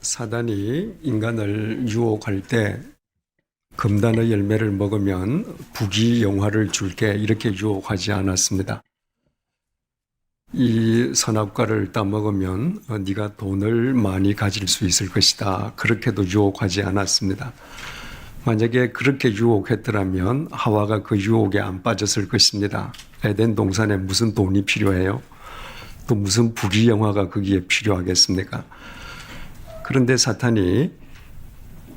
사단이 인간을 유혹할 때 금단의 열매를 먹으면 부귀영화를 줄게 이렇게 유혹하지 않았습니다. 이 선악과를 따먹으면 네가 돈을 많이 가질 수 있을 것이다. 그렇게도 유혹하지 않았습니다. 만약에 그렇게 유혹했더라면 하와가 그 유혹에 안 빠졌을 것입니다. 에덴 동산에 무슨 돈이 필요해요? 또 무슨 부귀영화가 거기에 필요하겠습니까? 그런데 사탄이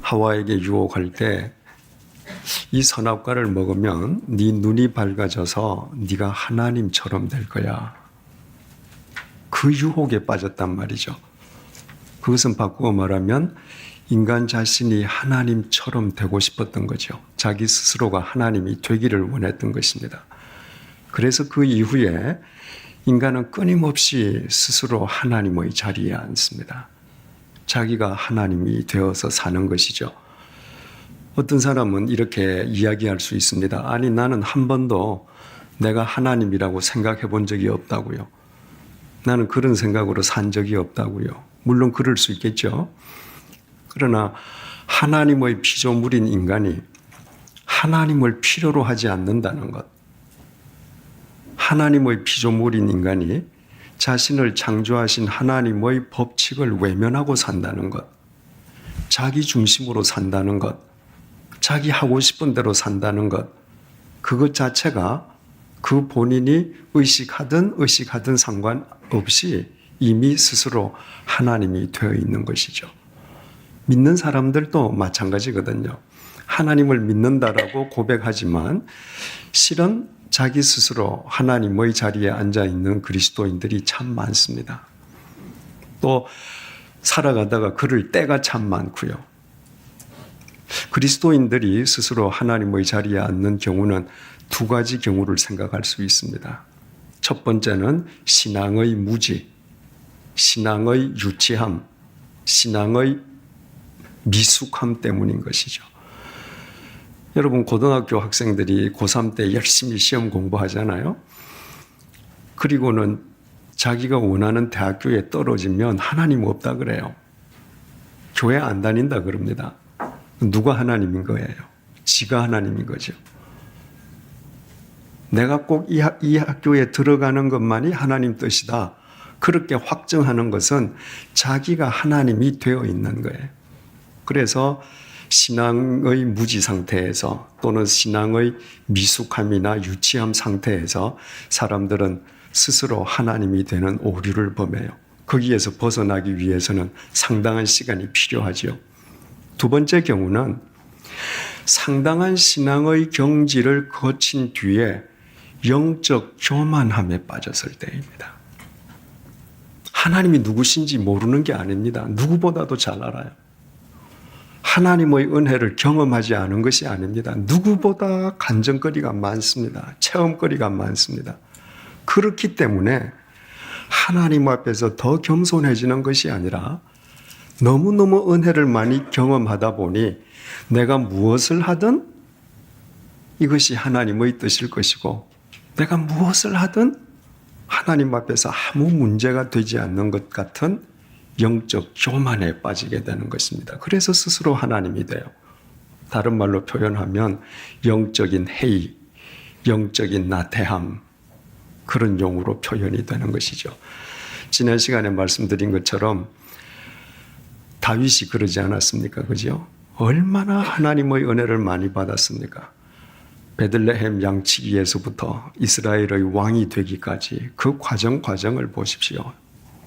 하와에게 유혹할 때 이 선악과를 먹으면 네 눈이 밝아져서 네가 하나님처럼 될 거야. 그 유혹에 빠졌단 말이죠. 그것은 바꾸어 말하면 인간 자신이 하나님처럼 되고 싶었던 거죠. 자기 스스로가 하나님이 되기를 원했던 것입니다. 그래서 그 이후에 인간은 끊임없이 스스로 하나님의 자리에 앉습니다. 자기가 하나님이 되어서 사는 것이죠. 어떤 사람은 이렇게 이야기할 수 있습니다. 아니, 나는 한 번도 내가 하나님이라고 생각해 본 적이 없다고요. 나는 그런 생각으로 산 적이 없다고요. 물론 그럴 수 있겠죠. 그러나 하나님의 피조물인 인간이 하나님을 필요로 하지 않는다는 것, 하나님의 피조물인 인간이 자신을 창조하신 하나님의 법칙을 외면하고 산다는 것, 자기 중심으로 산다는 것, 자기 하고 싶은 대로 산다는 것, 그것 자체가 그 본인이 의식하든 상관없이 이미 스스로 하나님이 되어 있는 것이죠. 믿는 사람들도 마찬가지거든요. 하나님을 믿는다라고 고백하지만 실은 자기 스스로 하나님의 자리에 앉아 있는 그리스도인들이 참 많습니다. 또 살아가다가 그럴 때가 참 많고요. 그리스도인들이 스스로 하나님의 자리에 앉는 경우는 두 가지 경우를 생각할 수 있습니다. 첫 번째는 신앙의 무지, 신앙의 유치함, 신앙의 미숙함 때문인 것이죠. 여러분, 고등학교 학생들이 고3 때 열심히 시험 공부하잖아요. 그리고는 자기가 원하는 대학교에 떨어지면 하나님 없다 그래요. 교회 안 다닌다 그럽니다. 누가 하나님인 거예요? 지가 하나님인 거죠. 내가 꼭 이 학교에 들어가는 것만이 하나님 뜻이다. 그렇게 확정하는 것은 자기가 하나님이 되어 있는 거예요. 그래서 신앙의 무지 상태에서 또는 신앙의 미숙함이나 유치함 상태에서 사람들은 스스로 하나님이 되는 오류를 범해요. 거기에서 벗어나기 위해서는 상당한 시간이 필요하죠. 두 번째 경우는 상당한 신앙의 경지를 거친 뒤에 영적 교만함에 빠졌을 때입니다. 하나님이 누구신지 모르는 게 아닙니다. 누구보다도 잘 알아요. 하나님의 은혜를 경험하지 않은 것이 아닙니다. 누구보다 간증거리가 많습니다. 체험거리가 많습니다. 그렇기 때문에 하나님 앞에서 더 겸손해지는 것이 아니라 너무너무 은혜를 많이 경험하다 보니 내가 무엇을 하든 이것이 하나님의 뜻일 것이고 내가 무엇을 하든 하나님 앞에서 아무 문제가 되지 않는 것 같은 영적 교만에 빠지게 되는 것입니다. 그래서 스스로 하나님이 돼요. 다른 말로 표현하면 영적인 해이, 영적인 나태함, 그런 용어로 표현이 되는 것이죠. 지난 시간에 말씀드린 것처럼 다윗이 그러지 않았습니까? 그죠? 얼마나 하나님의 은혜를 많이 받았습니까? 베들레헴 양치기에서부터 이스라엘의 왕이 되기까지 그 과정을 보십시오.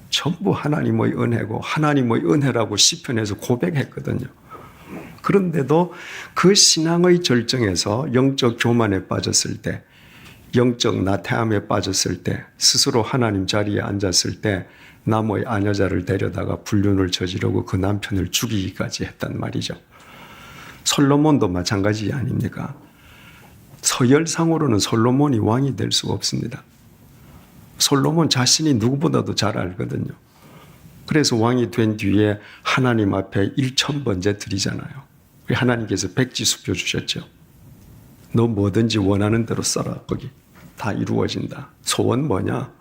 전부 하나님의 은혜고 하나님의 은혜라고 시편에서 고백했거든요. 그런데도 그 신앙의 절정에서 영적 교만에 빠졌을 때, 영적 나태함에 빠졌을 때, 스스로 하나님 자리에 앉았을 때 남의 아녀자를 데려다가 불륜을 저지르고 그 남편을 죽이기까지 했단 말이죠. 솔로몬도 마찬가지 아닙니까? 서열상으로는 솔로몬이 왕이 될 수가 없습니다. 솔로몬 자신이 누구보다도 잘 알거든요. 그래서 왕이 된 뒤에 하나님 앞에 1000번째 드리잖아요. 하나님께서 백지수표 주셨죠. 너 뭐든지 원하는 대로 써라. 거기 다 이루어진다. 소원 뭐냐?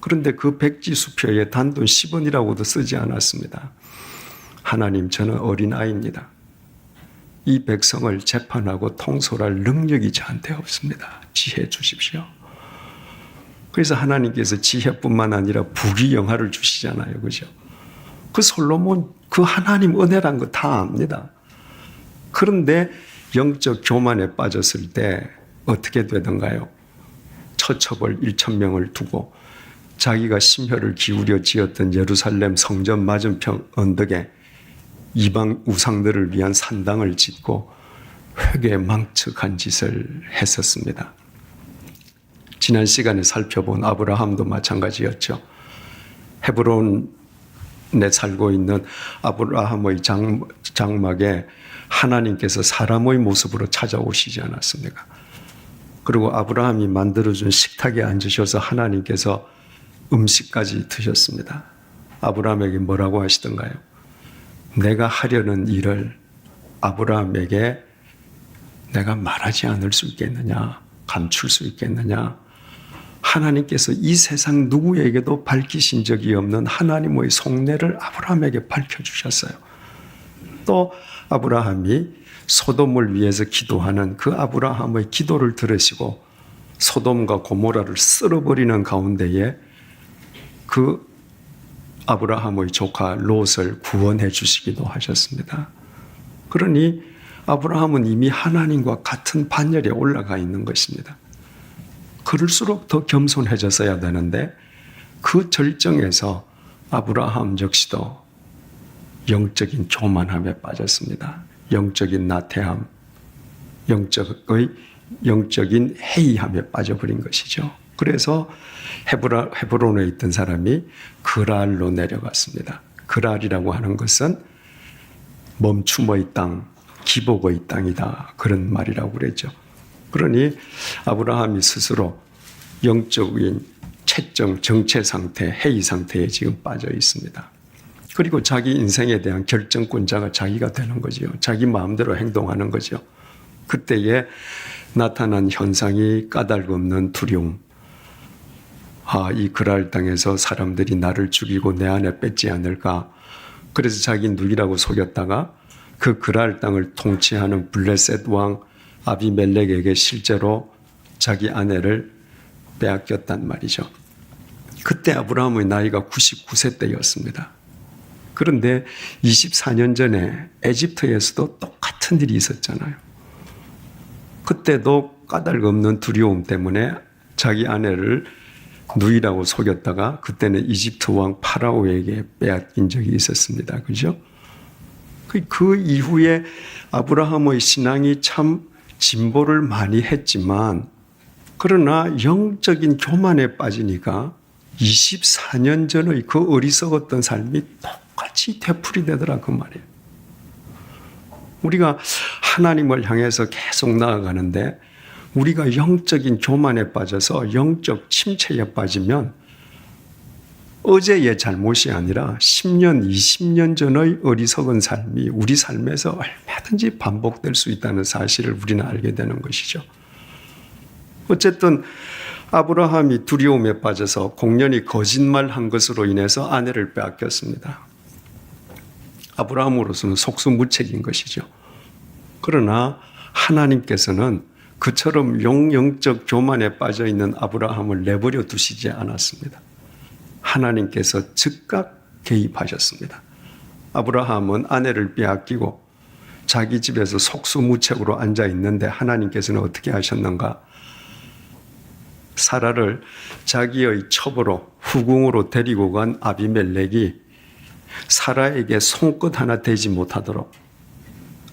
그런데 그 백지수표에 단돈 10원이라고도 쓰지 않았습니다. 하나님, 저는 어린아이입니다. 이 백성을 재판하고 통솔할 능력이 저한테 없습니다. 지혜 주십시오. 그래서 하나님께서 지혜뿐만 아니라 부귀영화를 주시잖아요. 그죠? 그 솔로몬, 그 하나님 은혜란 거 다 압니다. 그런데 영적 교만에 빠졌을 때 어떻게 되던가요? 처첩을 1,000명을 두고 자기가 심혈을 기울여 지었던 예루살렘 성전 맞은편 언덕에 이방 우상들을 위한 산당을 짓고 회개망측한 짓을 했었습니다. 지난 시간에 살펴본 아브라함도 마찬가지였죠. 헤브론에 살고 있는 아브라함의 장막에 하나님께서 사람의 모습으로 찾아오시지 않았습니까? 그리고 아브라함이 만들어준 식탁에 앉으셔서 하나님께서 음식까지 드셨습니다. 아브라함에게 뭐라고 하시던가요? 내가 하려는 일을 아브라함에게 내가 말하지 않을 수 있겠느냐? 감출 수 있겠느냐? 하나님께서 이 세상 누구에게도 밝히신 적이 없는 하나님의 속내를 아브라함에게 밝혀주셨어요. 또 아브라함이 소돔을 위해서 기도하는 그 아브라함의 기도를 들으시고 소돔과 고모라를 쓸어버리는 가운데에 그 아브라함의 조카 롯을 구원해 주시기도 하셨습니다. 그러니 아브라함은 이미 하나님과 같은 반열에 올라가 있는 것입니다. 그럴수록 더 겸손해졌어야 되는데 그 절정에서 아브라함 역시도 영적인 교만함에 빠졌습니다. 영적인 나태함, 영적인 해이함에 빠져버린 것이죠. 그래서 헤브론에 있던 사람이 그랄로 내려갔습니다. 그랄이라고 하는 것은 멈춤의 땅, 기복의 땅이다. 그런 말이라고 그랬죠. 그러니 아브라함이 스스로 영적인 채점, 정체 상태, 해이 상태에 지금 빠져 있습니다. 그리고 자기 인생에 대한 결정권자가 자기가 되는 거죠. 자기 마음대로 행동하는 거죠. 그때에 나타난 현상이 까닭없는 두려움. 이 그랄 땅에서 사람들이 나를 죽이고 내 아내 뺏지 않을까. 그래서 자기 누이라고 속였다가 그 그랄 땅을 통치하는 블레셋 왕 아비멜렉에게 실제로 자기 아내를 빼앗겼단 말이죠. 그때 아브라함의 나이가 99세 때였습니다. 그런데 24년 전에 에집트에서도 똑같은 일이 있었잖아요. 그때도 까닭없는 두려움 때문에 자기 아내를 누이라고 속였다가 그때는 이집트 왕 파라오에게 빼앗긴 적이 있었습니다. 그죠? 그 이후에 아브라함의 신앙이 참 진보를 많이 했지만 그러나 영적인 교만에 빠지니까 24년 전의 그 어리석었던 삶이 똑같이 되풀이되더라 그 말이에요. 우리가 하나님을 향해서 계속 나아가는데 우리가 영적인 교만에 빠져서 영적 침체에 빠지면 어제의 잘못이 아니라 10년, 20년 전의 어리석은 삶이 우리 삶에서 얼마든지 반복될 수 있다는 사실을 우리는 알게 되는 것이죠. 어쨌든 아브라함이 두려움에 빠져서 공연히 거짓말한 것으로 인해서 아내를 빼앗겼습니다. 아브라함으로서는 속수무책인 것이죠. 그러나 하나님께서는 그처럼 영적 교만에 빠져있는 아브라함을 내버려 두시지 않았습니다. 하나님께서 즉각 개입하셨습니다. 아브라함은 아내를 빼앗기고 자기 집에서 속수무책으로 앉아 있는데 하나님께서는 어떻게 하셨는가? 사라를 자기의 첩으로 후궁으로 데리고 간 아비멜렉이 사라에게 손끝 하나 대지 못하도록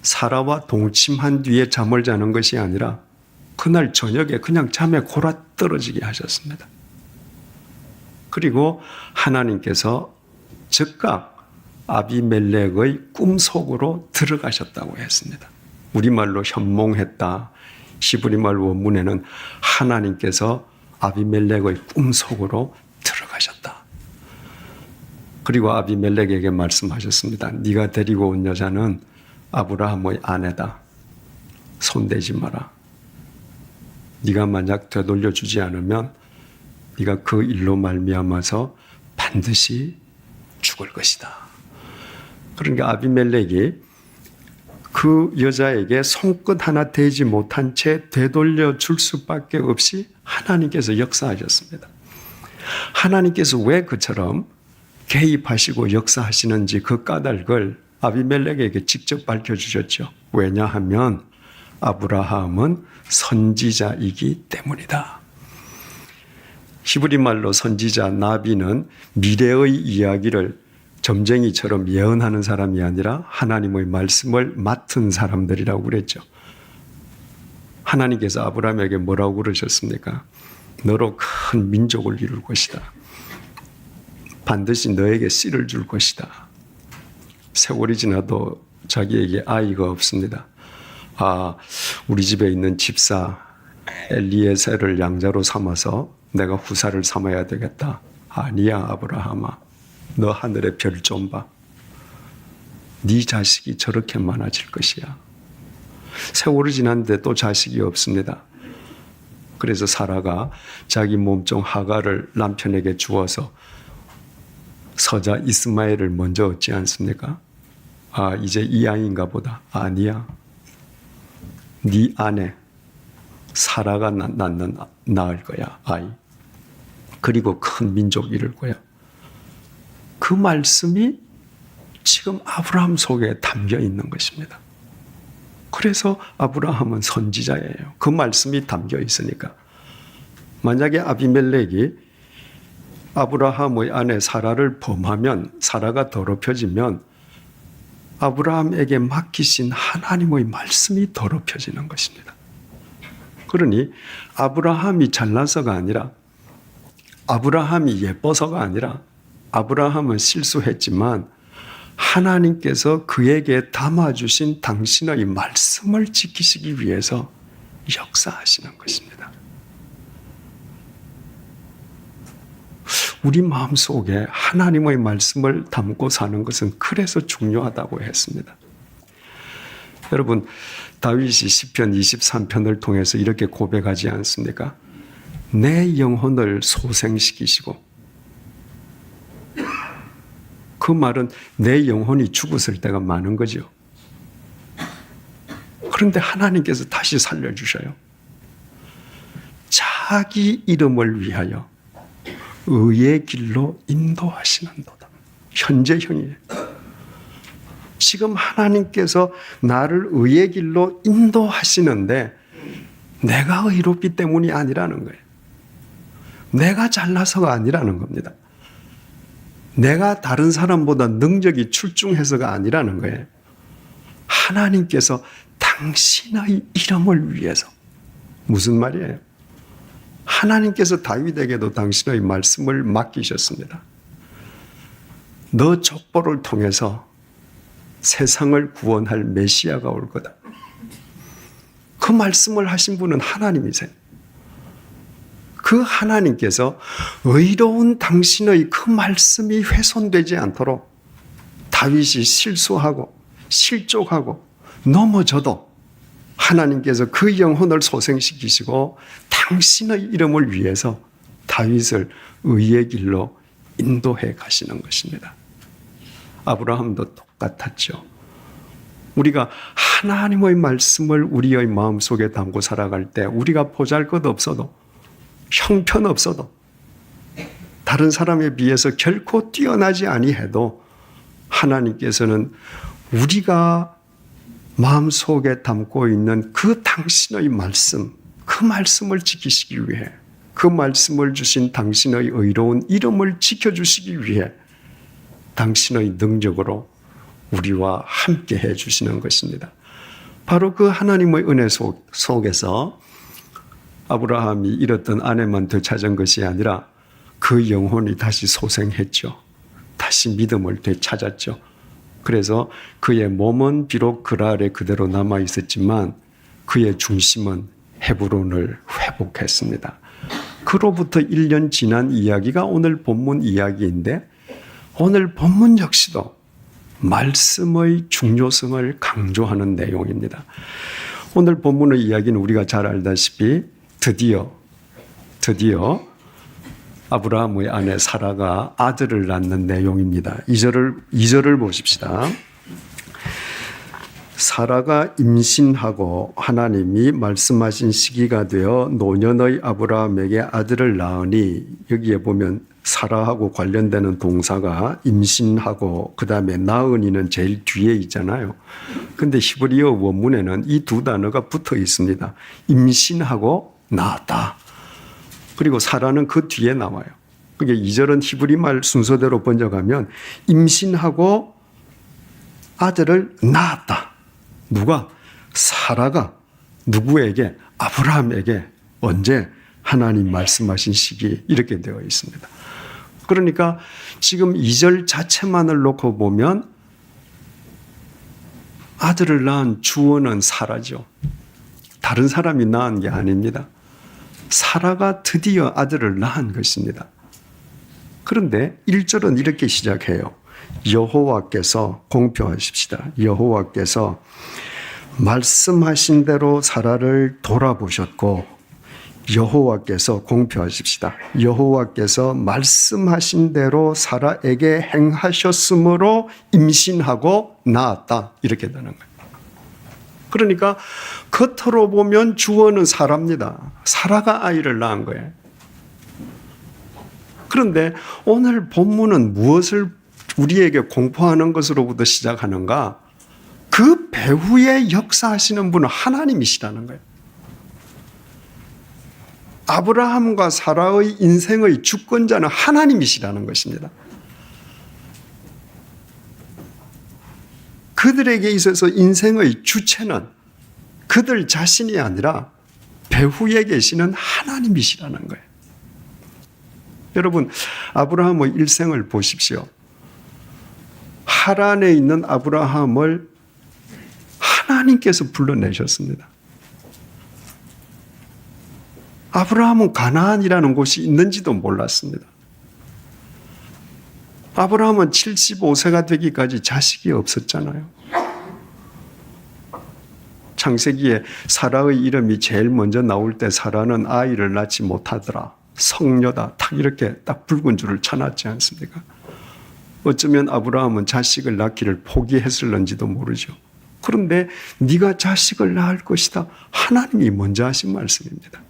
사라와 동침한 뒤에 잠을 자는 것이 아니라 그날 저녁에 그냥 잠에 골아 떨어지게 하셨습니다. 그리고 하나님께서 즉각 아비멜렉의 꿈속으로 들어가셨다고 했습니다. 우리말로 현몽했다. 히브리말 원문에는 하나님께서 아비멜렉의 꿈속으로 들어가셨다. 그리고 아비멜렉에게 말씀하셨습니다. 네가 데리고 온 여자는 아브라함의 아내다. 손대지 마라. 네가 만약 되돌려주지 않으면 네가 그 일로 말미암아서 반드시 죽을 것이다. 그러니까 아비멜렉이 그 여자에게 손끝 하나 대지 못한 채 되돌려 줄 수밖에 없이 하나님께서 역사하셨습니다. 하나님께서 왜 그처럼 개입하시고 역사하시는지 그 까닭을 아비멜렉에게 직접 밝혀주셨죠. 왜냐하면 아브라함은 선지자이기 때문이다. 히브리 말로 선지자 나비는 미래의 이야기를 점쟁이처럼 예언하는 사람이 아니라 하나님의 말씀을 맡은 사람들이라고 그랬죠. 하나님께서 아브라함에게 뭐라고 그러셨습니까? 너로 큰 민족을 이룰 것이다. 반드시 너에게 씨를 줄 것이다. 세월이 지나도 자기에게 아이가 없습니다. 우리 집에 있는 집사 엘리에셀을 양자로 삼아서 내가 후사를 삼아야 되겠다. 아니야, 아브라함아. 너 하늘의 별 좀 봐. 네 자식이 저렇게 많아질 것이야. 세월이 지났는데 또 자식이 없습니다. 그래서 사라가 자기 몸종 하가를 남편에게 주어서 서자 이스마엘을 먼저 얻지 않습니까? 이제 이 아이인가 보다. 아니야. 네 아내 사라가 낳을 거야, 아이. 그리고 큰 민족 이룰 거야. 그 말씀이 지금 아브라함 속에 담겨 있는 것입니다. 그래서 아브라함은 선지자예요. 그 말씀이 담겨 있으니까. 만약에 아비멜렉이 아브라함의 아내 사라를 범하면, 사라가 더럽혀지면 아브라함에게 맡기신 하나님의 말씀이 더럽혀지는 것입니다. 그러니 아브라함이 잘나서가 아니라, 아브라함이 예뻐서가 아니라, 아브라함은 실수했지만 하나님께서 그에게 담아주신 당신의 말씀을 지키시기 위해서 역사하시는 것입니다. 우리 마음속에 하나님의 말씀을 담고 사는 것은 그래서 중요하다고 했습니다. 여러분, 다윗이 시편 23편을 통해서 이렇게 고백하지 않습니까? 내 영혼을 소생시키시고, 그 말은 내 영혼이 죽었을 때가 많은 거죠. 그런데 하나님께서 다시 살려주셔요. 자기 이름을 위하여 의의 길로 인도하시는도다. 현재형이에요. 지금 하나님께서 나를 의의 길로 인도하시는데 내가 의롭기 때문이 아니라는 거예요. 내가 잘나서가 아니라는 겁니다. 내가 다른 사람보다 능력이 출중해서가 아니라는 거예요. 하나님께서 당신의 이름을 위해서. 무슨 말이에요? 하나님께서 다윗에게도 당신의 말씀을 맡기셨습니다. 너 족보를 통해서 세상을 구원할 메시아가 올 거다. 그 말씀을 하신 분은 하나님이세요. 그 하나님께서 의로운 당신의 그 말씀이 훼손되지 않도록 다윗이 실수하고 실족하고 넘어져도 하나님께서 그 영혼을 소생시키시고 당신의 이름을 위해서 다윗을 의의 길로 인도해 가시는 것입니다. 아브라함도 똑같았죠. 우리가 하나님의 말씀을 우리의 마음속에 담고 살아갈 때 우리가 보잘것없어도 형편없어도 다른 사람에 비해서 결코 뛰어나지 아니해도 하나님께서는 우리가 마음속에 담고 있는 그 당신의 말씀, 그 말씀을 지키시기 위해, 그 말씀을 주신 당신의 의로운 이름을 지켜주시기 위해 당신의 능력으로 우리와 함께 해주시는 것입니다. 바로 그 하나님의 은혜 속에서 아브라함이 잃었던 아내만 되찾은 것이 아니라 그 영혼이 다시 소생했죠. 다시 믿음을 되찾았죠. 그래서 그의 몸은 비록 그랄에 그대로 남아 있었지만 그의 중심은 헤브론을 회복했습니다. 그로부터 1년 지난 이야기가 오늘 본문 이야기인데 오늘 본문 역시도 말씀의 중요성을 강조하는 내용입니다. 오늘 본문의 이야기는 우리가 잘 알다시피 드디어 아브라함의 아내 사라가 아들을 낳는 내용입니다. 2절을 보십시다. 사라가 임신하고 하나님이 말씀하신 시기가 되어 노년의 아브라함에게 아들을 낳으니, 여기에 보면 사라하고 관련되는 동사가 임신하고 그 다음에 낳으니는 제일 뒤에 있잖아요. 근데 히브리어 원문에는 이 두 단어가 붙어 있습니다. 임신하고 낳았다. 그리고 사라는 그 뒤에 나와요. 그게 2절은 히브리 말 순서대로 번역하면 임신하고 아들을 낳았다. 누가? 사라가 누구에게? 아브라함에게. 언제? 하나님 말씀하신 시기, 이렇게 되어 있습니다. 그러니까 지금 2절 자체만을 놓고 보면 아들을 낳은 주어는 사라죠. 다른 사람이 낳은 게 아닙니다. 사라가 드디어 아들을 낳은 것입니다. 그런데 1절은 이렇게 시작해요. 여호와께서, 공표하십시다. 여호와께서 말씀하신 대로 사라를 돌아보셨고, 여호와께서, 공표하십시다. 여호와께서 말씀하신 대로 사라에게 행하셨으므로 임신하고 낳았다. 이렇게 되는 거예요. 그러니까 겉으로 보면 주어는 사라입니다. 사라가 아이를 낳은 거예요. 그런데 오늘 본문은 무엇을 우리에게 공포하는 것으로부터 시작하는가? 그 배후에 역사하시는 분은 하나님이시라는 거예요. 아브라함과 사라의 인생의 주권자는 하나님이시라는 것입니다. 그들에게 있어서 인생의 주체는 그들 자신이 아니라 배후에 계시는 하나님이시라는 거예요. 여러분, 아브라함의 일생을 보십시오. 하란에 있는 아브라함을 하나님께서 불러내셨습니다. 아브라함은 가나안이라는 곳이 있는지도 몰랐습니다. 아브라함은 75세가 되기까지 자식이 없었잖아요. 창세기에 사라의 이름이 제일 먼저 나올 때 사라는 아이를 낳지 못하더라. 성녀다. 딱 이렇게 딱 붉은 줄을 쳐놨지 않습니까? 어쩌면 아브라함은 자식을 낳기를 포기했을런지도 모르죠. 그런데 네가 자식을 낳을 것이다. 하나님이 먼저 하신 말씀입니다.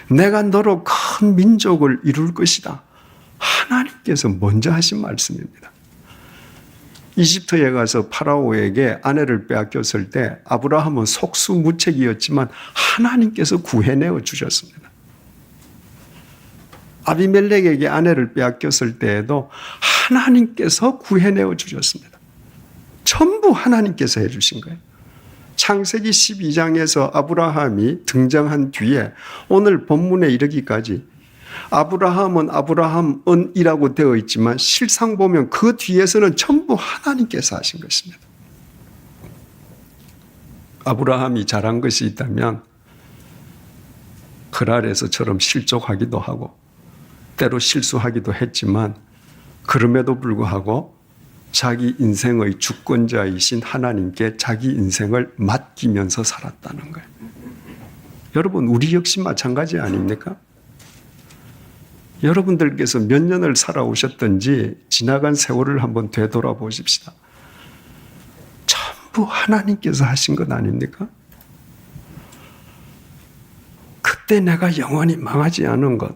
내가 너로 큰 민족을 이룰 것이다. 하나님께서 먼저 하신 말씀입니다. 이집트에 가서 파라오에게 아내를 빼앗겼을 때 아브라함은 속수무책이었지만 하나님께서 구해내어 주셨습니다. 아비멜렉에게 아내를 빼앗겼을 때에도 하나님께서 구해내어 주셨습니다. 전부 하나님께서 해주신 거예요. 창세기 12장에서 아브라함이 등장한 뒤에 오늘 본문에 이르기까지 아브라함은 아브라함은이라고 되어 있지만 실상 보면 그 뒤에서는 전부 하나님께서 하신 것입니다. 아브라함이 잘한 것이 있다면 그랄에서처럼 실족하기도 하고 때로 실수하기도 했지만 그럼에도 불구하고 자기 인생의 주권자이신 하나님께 자기 인생을 맡기면서 살았다는 거예요. 여러분, 우리 역시 마찬가지 아닙니까? 여러분들께서 몇 년을 살아오셨든지 지나간 세월을 한번 되돌아보십시다. 전부 하나님께서 하신 것 아닙니까? 그때 내가 영원히 망하지 않은 것,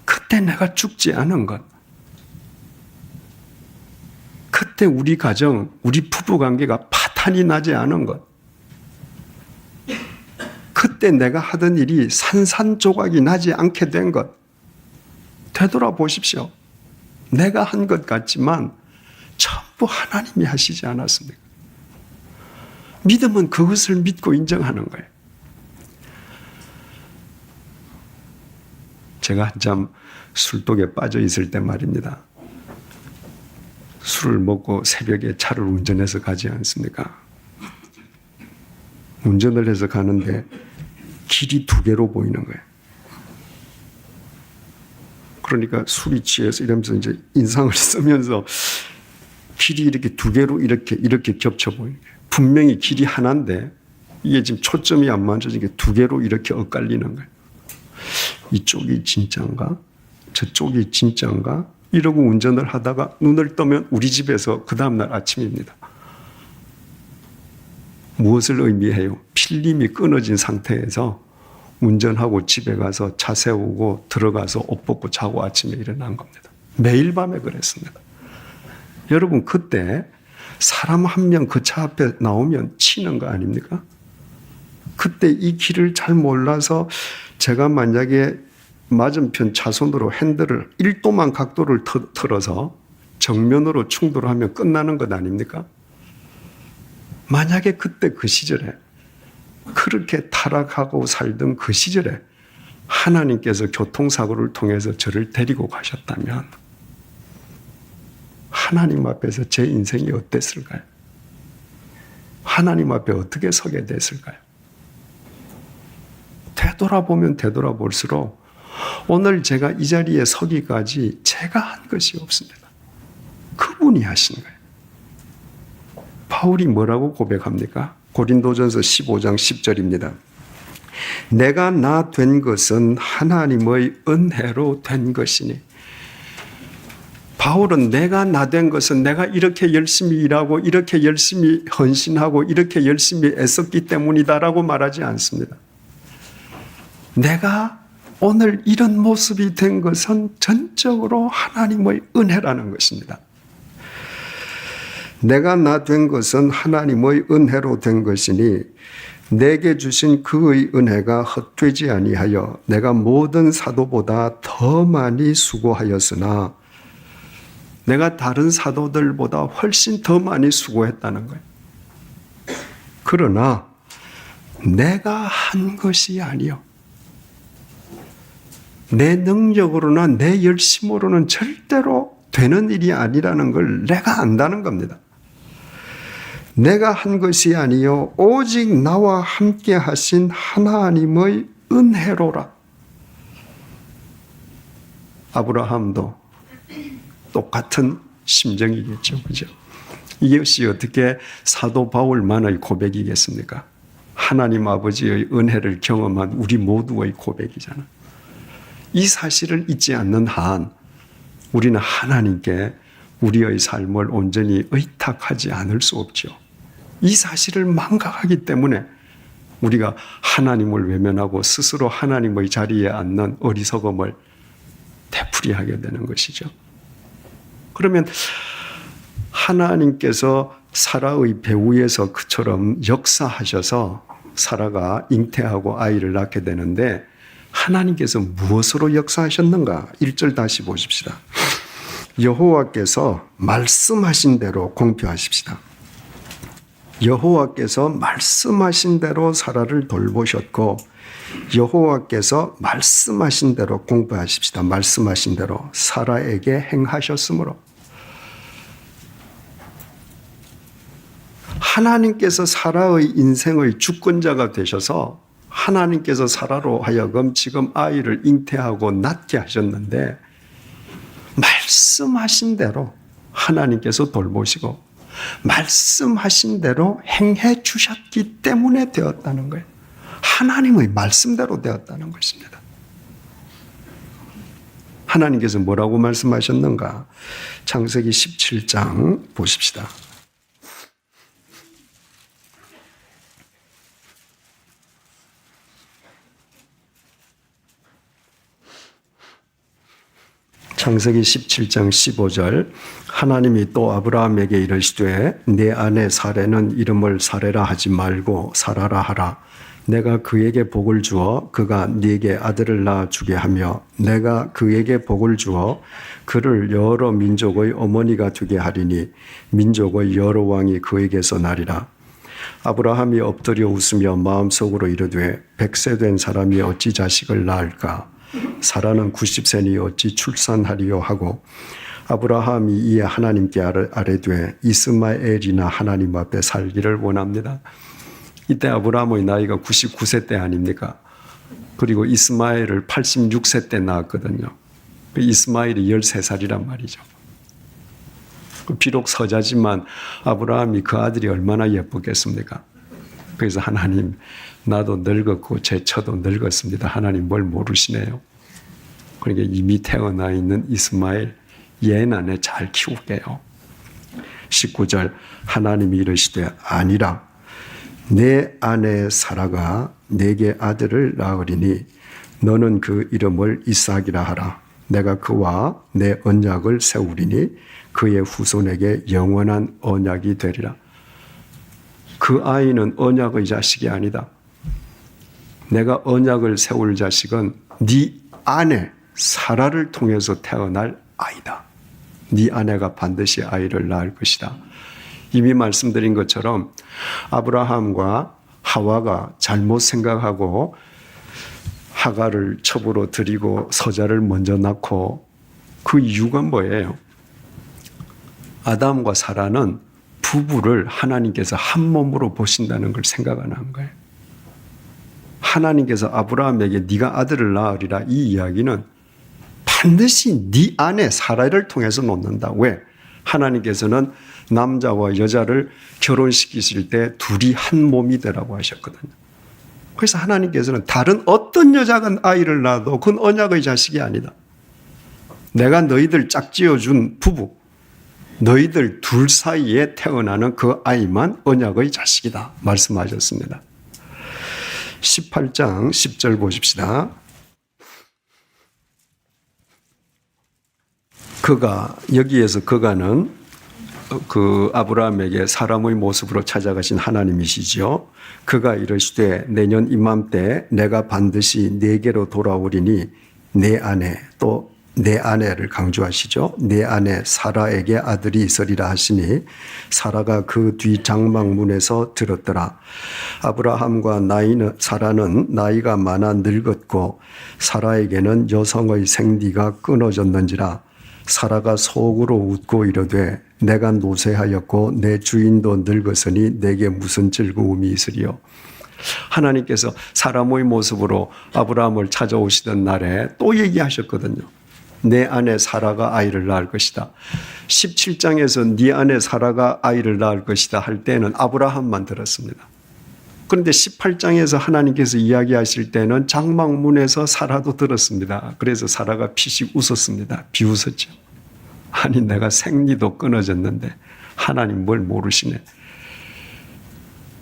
그때 내가 죽지 않은 것, 그때 우리 가정, 우리 부부관계가 파탄이 나지 않은 것, 그때 내가 하던 일이 산산조각이 나지 않게 된 것, 되돌아보십시오. 내가 한 것 같지만 전부 하나님이 하시지 않았습니까? 믿음은 그것을 믿고 인정하는 거예요. 제가 한참 술독에 빠져 있을 때 말입니다. 술을 먹고 새벽에 차를 운전해서 가지 않습니까? 운전을 해서 가는데 길이 두 개로 보이는 거예요. 그러니까 술이 취해서 이러면서 이제 인상을 쓰면서 길이 이렇게 두 개로 이렇게 겹쳐 보이는 거예요. 분명히 길이 하나인데 이게 지금 초점이 안 맞춰진 게 두 개로 이렇게 엇갈리는 거예요. 이쪽이 진짜인가? 저쪽이 진짜인가? 이러고 운전을 하다가 눈을 뜨면 우리 집에서 그 다음날 아침입니다. 무엇을 의미해요? 필름이 끊어진 상태에서 운전하고 집에 가서 차 세우고 들어가서 옷 벗고 자고 아침에 일어난 겁니다. 매일 밤에 그랬습니다. 여러분, 그때 사람 한 명 그 차 앞에 나오면 치는 거 아닙니까? 그때 이 길을 잘 몰라서 제가 만약에 맞은편 차선으로 핸들을 1도만 각도를 틀어서 정면으로 충돌하면 끝나는 것 아닙니까? 만약에 그때 그 시절에 그렇게 타락하고 살던 그 시절에 하나님께서 교통사고를 통해서 저를 데리고 가셨다면 하나님 앞에서 제 인생이 어땠을까요? 하나님 앞에 어떻게 서게 됐을까요? 되돌아보면 되돌아볼수록 오늘 제가 이 자리에 서기까지 제가 한 것이 없습니다. 그분이 하신 거예요. 바울이 뭐라고 고백합니까? 고린도전서 15장 10절입니다. 내가 나 된 것은 하나님의 은혜로 된 것이니. 바울은 내가 나 된 것은 내가 이렇게 열심히 일하고 이렇게 열심히 헌신하고 이렇게 열심히 애썼기 때문이다라고 말하지 않습니다. 내가 오늘 이런 모습이 된 것은 전적으로 하나님의 은혜라는 것입니다. 내가 나 된 것은 하나님의 은혜로 된 것이니 내게 주신 그의 은혜가 헛되지 아니하여 내가 모든 사도보다 더 많이 수고하였으나 내가 다른 사도들보다 훨씬 더 많이 수고했다는 거예요. 그러나 내가 한 것이 아니요. 내 능력으로나 내 열심으로는 절대로 되는 일이 아니라는 걸 내가 안다는 겁니다. 내가 한 것이 아니요 오직 나와 함께 하신 하나님의 은혜로라. 아브라함도 똑같은 심정이겠죠. 그죠? 이것이 어떻게 사도 바울만의 고백이겠습니까? 하나님 아버지의 은혜를 경험한 우리 모두의 고백이잖아. 이 사실을 잊지 않는 한 우리는 하나님께 우리의 삶을 온전히 의탁하지 않을 수 없죠. 이 사실을 망각하기 때문에 우리가 하나님을 외면하고 스스로 하나님의 자리에 앉는 어리석음을 되풀이하게 되는 것이죠. 그러면 하나님께서 사라의 배후에서 그처럼 역사하셔서 사라가 잉태하고 아이를 낳게 되는데 하나님께서 무엇으로 역사하셨는가? 1절 다시 보십시다. 여호와께서 말씀하신 대로 공표하십시다. 여호와께서 말씀하신 대로 사라를 돌보셨고 여호와께서 말씀하신 대로 공표하십시다. 말씀하신 대로 사라에게 행하셨으므로 하나님께서 사라의 인생의 주권자가 되셔서 하나님께서 사라로 하여금 지금 아이를 잉태하고 낳게 하셨는데 말씀하신 대로 하나님께서 돌보시고 말씀하신 대로 행해 주셨기 때문에 되었다는 거예요. 하나님의 말씀대로 되었다는 것입니다. 하나님께서 뭐라고 말씀하셨는가? 창세기 17장 보십시다. 창세기 17장 15절 하나님이 또 아브라함에게 이르시되 내 아내 사레는 이름을 사레라 하지 말고 사라라 하라. 내가 그에게 복을 주어 그가 네게 아들을 낳아 주게 하며 내가 그에게 복을 주어 그를 여러 민족의 어머니가 되게 하리니 민족의 여러 왕이 그에게서 나리라. 아브라함이 엎드려 웃으며 마음속으로 이르되 100세 된 사람이 어찌 자식을 낳을까? 사라는 90세니 어찌 출산하리요 하고 아브라함이 이에 하나님께 아뢰되 이스마엘이나 하나님 앞에 살기를 원합니다. 이때 아브라함의 나이가 99세 때 아닙니까? 그리고 이스마엘을 86세 때 낳았거든요. 이스마엘이 13살이란 말이죠. 비록 서자지만 아브라함이 그 아들이 얼마나 예쁘겠습니까? 그래서 하나님 나도 늙었고 제 처도 늙었습니다. 하나님 뭘 모르시네요. 그러니까 이미 태어나 있는 이스마엘 얘는 안에 잘 키울게요. 19절 하나님이 이르시되 아니라 내 아내 사라가 내게 아들을 낳으리니 너는 그 이름을 이삭이라 하라. 내가 그와 내 언약을 세우리니 그의 후손에게 영원한 언약이 되리라. 그 아이는 언약의 자식이 아니다. 내가 언약을 세울 자식은 네 아내 사라를 통해서 태어날 아이다. 네 아내가 반드시 아이를 낳을 것이다. 이미 말씀드린 것처럼 아브라함과 하와가 잘못 생각하고 하가를 첩으로 들이고 서자를 먼저 낳고 그 이유가 뭐예요? 아담과 사라는 부부를 하나님께서 한 몸으로 보신다는 걸 생각 안 한 거예요. 하나님께서 아브라함에게 네가 아들을 낳으리라 이 이야기는 반드시 네 아내 사라를 통해서 놓는다. 왜? 하나님께서는 남자와 여자를 결혼시키실 때 둘이 한 몸이 되라고 하셨거든요. 그래서 하나님께서는 다른 어떤 여자가 아이를 낳아도 그건 언약의 자식이 아니다. 내가 너희들 짝지어준 부부, 너희들 둘 사이에 태어나는 그 아이만 언약의 자식이다 말씀하셨습니다. 18장 10절 보십시다. 여기에서 그가는 그 아브라함에게 사람의 모습으로 찾아가신 하나님이시죠. 그가 이르시되 내년 이맘때 내가 반드시 네게로 돌아오리니 내 아내 또 내 아내를 강조하시죠. 내 아내 사라에게 아들이 있으리라 하시니 사라가 그 뒤 장막문에서 들었더라. 아브라함과 사라는 나이가 많아 늙었고 사라에게는 여성의 생디가 끊어졌는지라. 사라가 속으로 웃고 이르되 내가 노쇠하였고 내 주인도 늙었으니 내게 무슨 즐거움이 있으리요. 하나님께서 사람의 모습으로 아브라함을 찾아오시던 날에 또 얘기하셨거든요. 내 아내 사라가 아이를 낳을 것이다. 17장에서 네 아내 사라가 아이를 낳을 것이다 할 때는 아브라함만 들었습니다. 그런데 18장에서 하나님께서 이야기하실 때는 장막문에서 사라도 들었습니다. 그래서 사라가 피식 웃었습니다. 비웃었죠. 아니 내가 생리도 끊어졌는데 하나님 뭘 모르시네.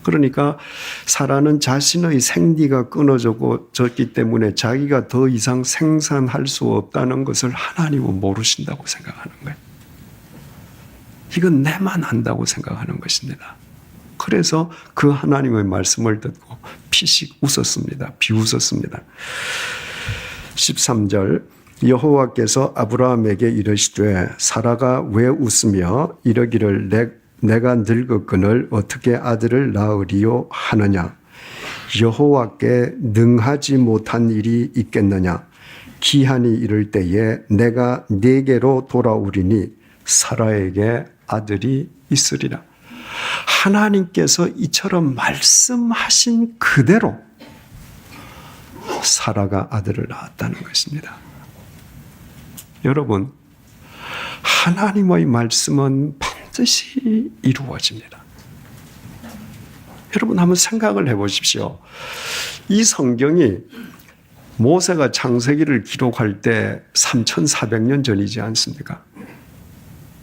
그러니까 사라는 자신의 생리가 끊어졌기 때문에 자기가 더 이상 생산할 수 없다는 것을 하나님은 모르신다고 생각하는 거예요. 이건 내만 안다고 생각하는 것입니다. 그래서 그 하나님의 말씀을 듣고 피식 웃었습니다. 비웃었습니다. 13절 여호와께서 아브라함에게 이르시되 사라가 왜 웃으며 이러기를 내가 늙었거늘 어떻게 아들을 낳으리요 하느냐. 여호와께 능하지 못한 일이 있겠느냐. 기한이 이를 때에 내가 네게로 돌아오리니 사라에게 아들이 있으리라. 하나님께서 이처럼 말씀하신 그대로 사라가 아들을 낳았다는 것입니다. 여러분, 하나님의 말씀은 반드시 이루어집니다. 여러분 한번 생각을 해보십시오. 이 성경이 모세가 창세기를 기록할 때 3,400년 전이지 않습니까?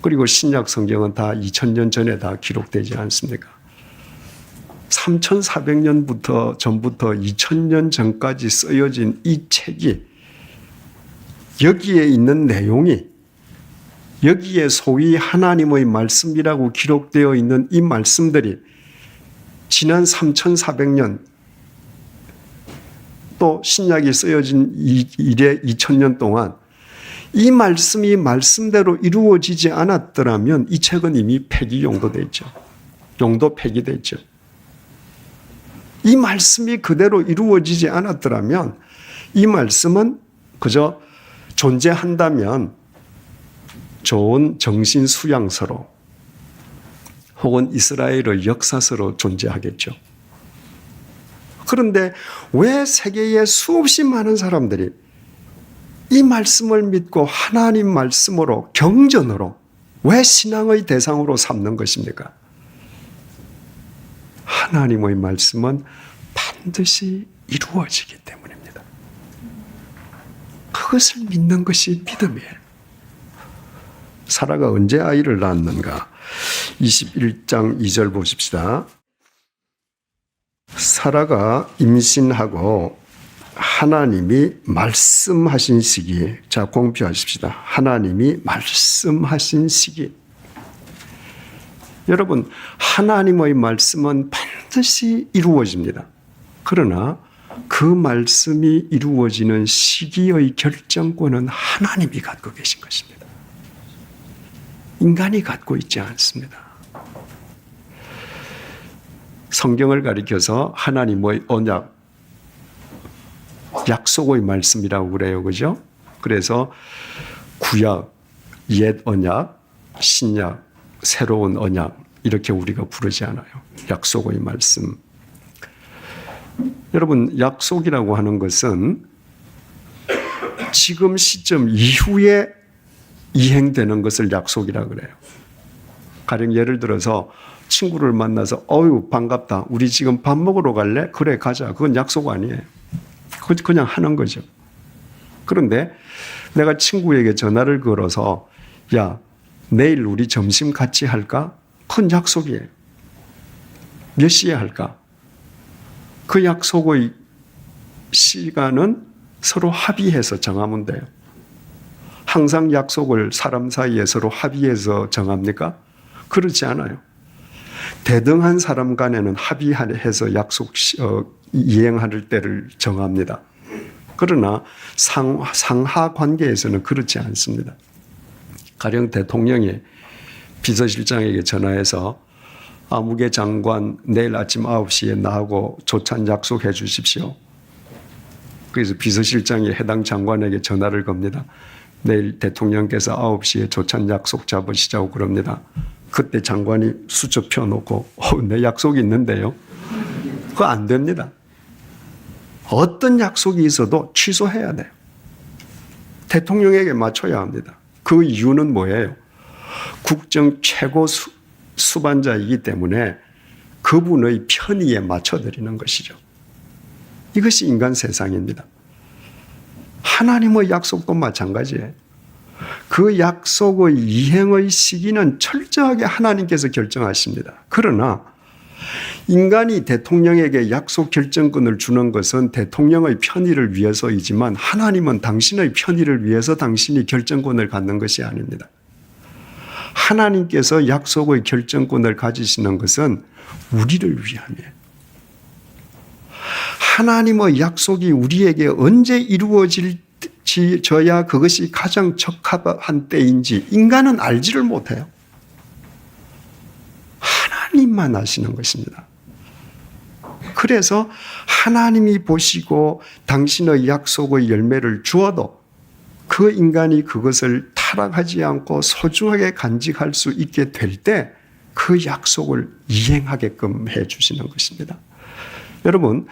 그리고 신약 성경은 다 2000년 전에 다 기록되지 않습니까? 3,400년 전부터 2000년 전까지 쓰여진 이 책이 여기에 있는 내용이 여기에 소위 하나님의 말씀이라고 기록되어 있는 이 말씀들이 지난 3,400년 또 신약이 쓰여진 이래 2000년 동안 이 말씀이 말씀대로 이루어지지 않았더라면 이 책은 이미 폐기 용도됐죠. 용도 폐기됐죠. 이 말씀이 그대로 이루어지지 않았더라면 이 말씀은 그저 존재한다면 좋은 정신 수양서로 혹은 이스라엘의 역사서로 존재하겠죠. 그런데 왜 세계의 수없이 많은 사람들이 이 말씀을 믿고 하나님 말씀으로 경전으로 왜 신앙의 대상으로 삼는 것입니까? 하나님의 말씀은 반드시 이루어지기 때문입니다. 그것을 믿는 것이 믿음이에요. 사라가 언제 아이를 낳았는가? 21장 2절 보십시다. 사라가 임신하고 하나님이 말씀하신 시기, 자 공표하십시다. 하나님이 말씀하신 시기. 여러분, 하나님의 말씀은 반드시 이루어집니다. 그러나 그 말씀이 이루어지는 시기의 결정권은 하나님이 갖고 계신 것입니다. 인간이 갖고 있지 않습니다. 성경을 가리켜서 하나님의 언약, 약속의 말씀이라고 그래요. 그죠? 그래서 구약, 옛 언약, 신약, 새로운 언약 이렇게 우리가 부르지 않아요. 약속의 말씀. 여러분, 약속이라고 하는 것은 지금 시점 이후에 이행되는 것을 약속이라고 그래요. 가령 예를 들어서 친구를 만나서 어유 반갑다. 우리 지금 밥 먹으러 갈래? 그래 가자. 그건 약속 아니에요. 그냥 하는 거죠. 그런데 내가 친구에게 전화를 걸어서 야 내일 우리 점심 같이 할까? 그건 약속이에요. 몇 시에 할까? 그 약속의 시간은 서로 합의해서 정하면 돼요. 항상 약속을 사람 사이에 서로 합의해서 정합니까? 그렇지 않아요. 대등한 사람 간에는 합의해서 약속 이행할 때를 정합니다. 그러나 상하 관계에서는 그렇지 않습니다. 가령 대통령이 비서실장에게 전화해서 아무개 장관 내일 아침 9시에 나하고 조찬 약속해 주십시오. 그래서 비서실장이 해당 장관에게 전화를 겁니다. 내일 대통령께서 9시에 조찬 약속 잡으시자고 그럽니다. 그때 장관이 수첩 펴놓고 내 약속이 있는데요. 그거 안 됩니다. 어떤 약속이 있어도 취소해야 돼요. 대통령에게 맞춰야 합니다. 그 이유는 뭐예요? 국정 최고 수반자이기 때문에 그분의 편의에 맞춰드리는 것이죠. 이것이 인간 세상입니다. 하나님의 약속도 마찬가지예요. 그 약속의 이행의 시기는 철저하게 하나님께서 결정하십니다. 그러나 인간이 대통령에게 약속 결정권을 주는 것은 대통령의 편의를 위해서이지만 하나님은 당신의 편의를 위해서 당신이 결정권을 갖는 것이 아닙니다. 하나님께서 약속의 결정권을 가지시는 것은 우리를 위함이에요. 하나님의 약속이 우리에게 언제 이루어져야 그것이 가장 적합한 때인지 인간은 알지를 못해요. 하나님만 아시는 것입니다. 그래서 하나님이 보시고 당신의 약속의 열매를 주어도 그 인간이 그것을 타락하지 않고 소중하게 간직할 수 있게 될 때 그 약속을 이행하게끔 해 주시는 것입니다. 여러분,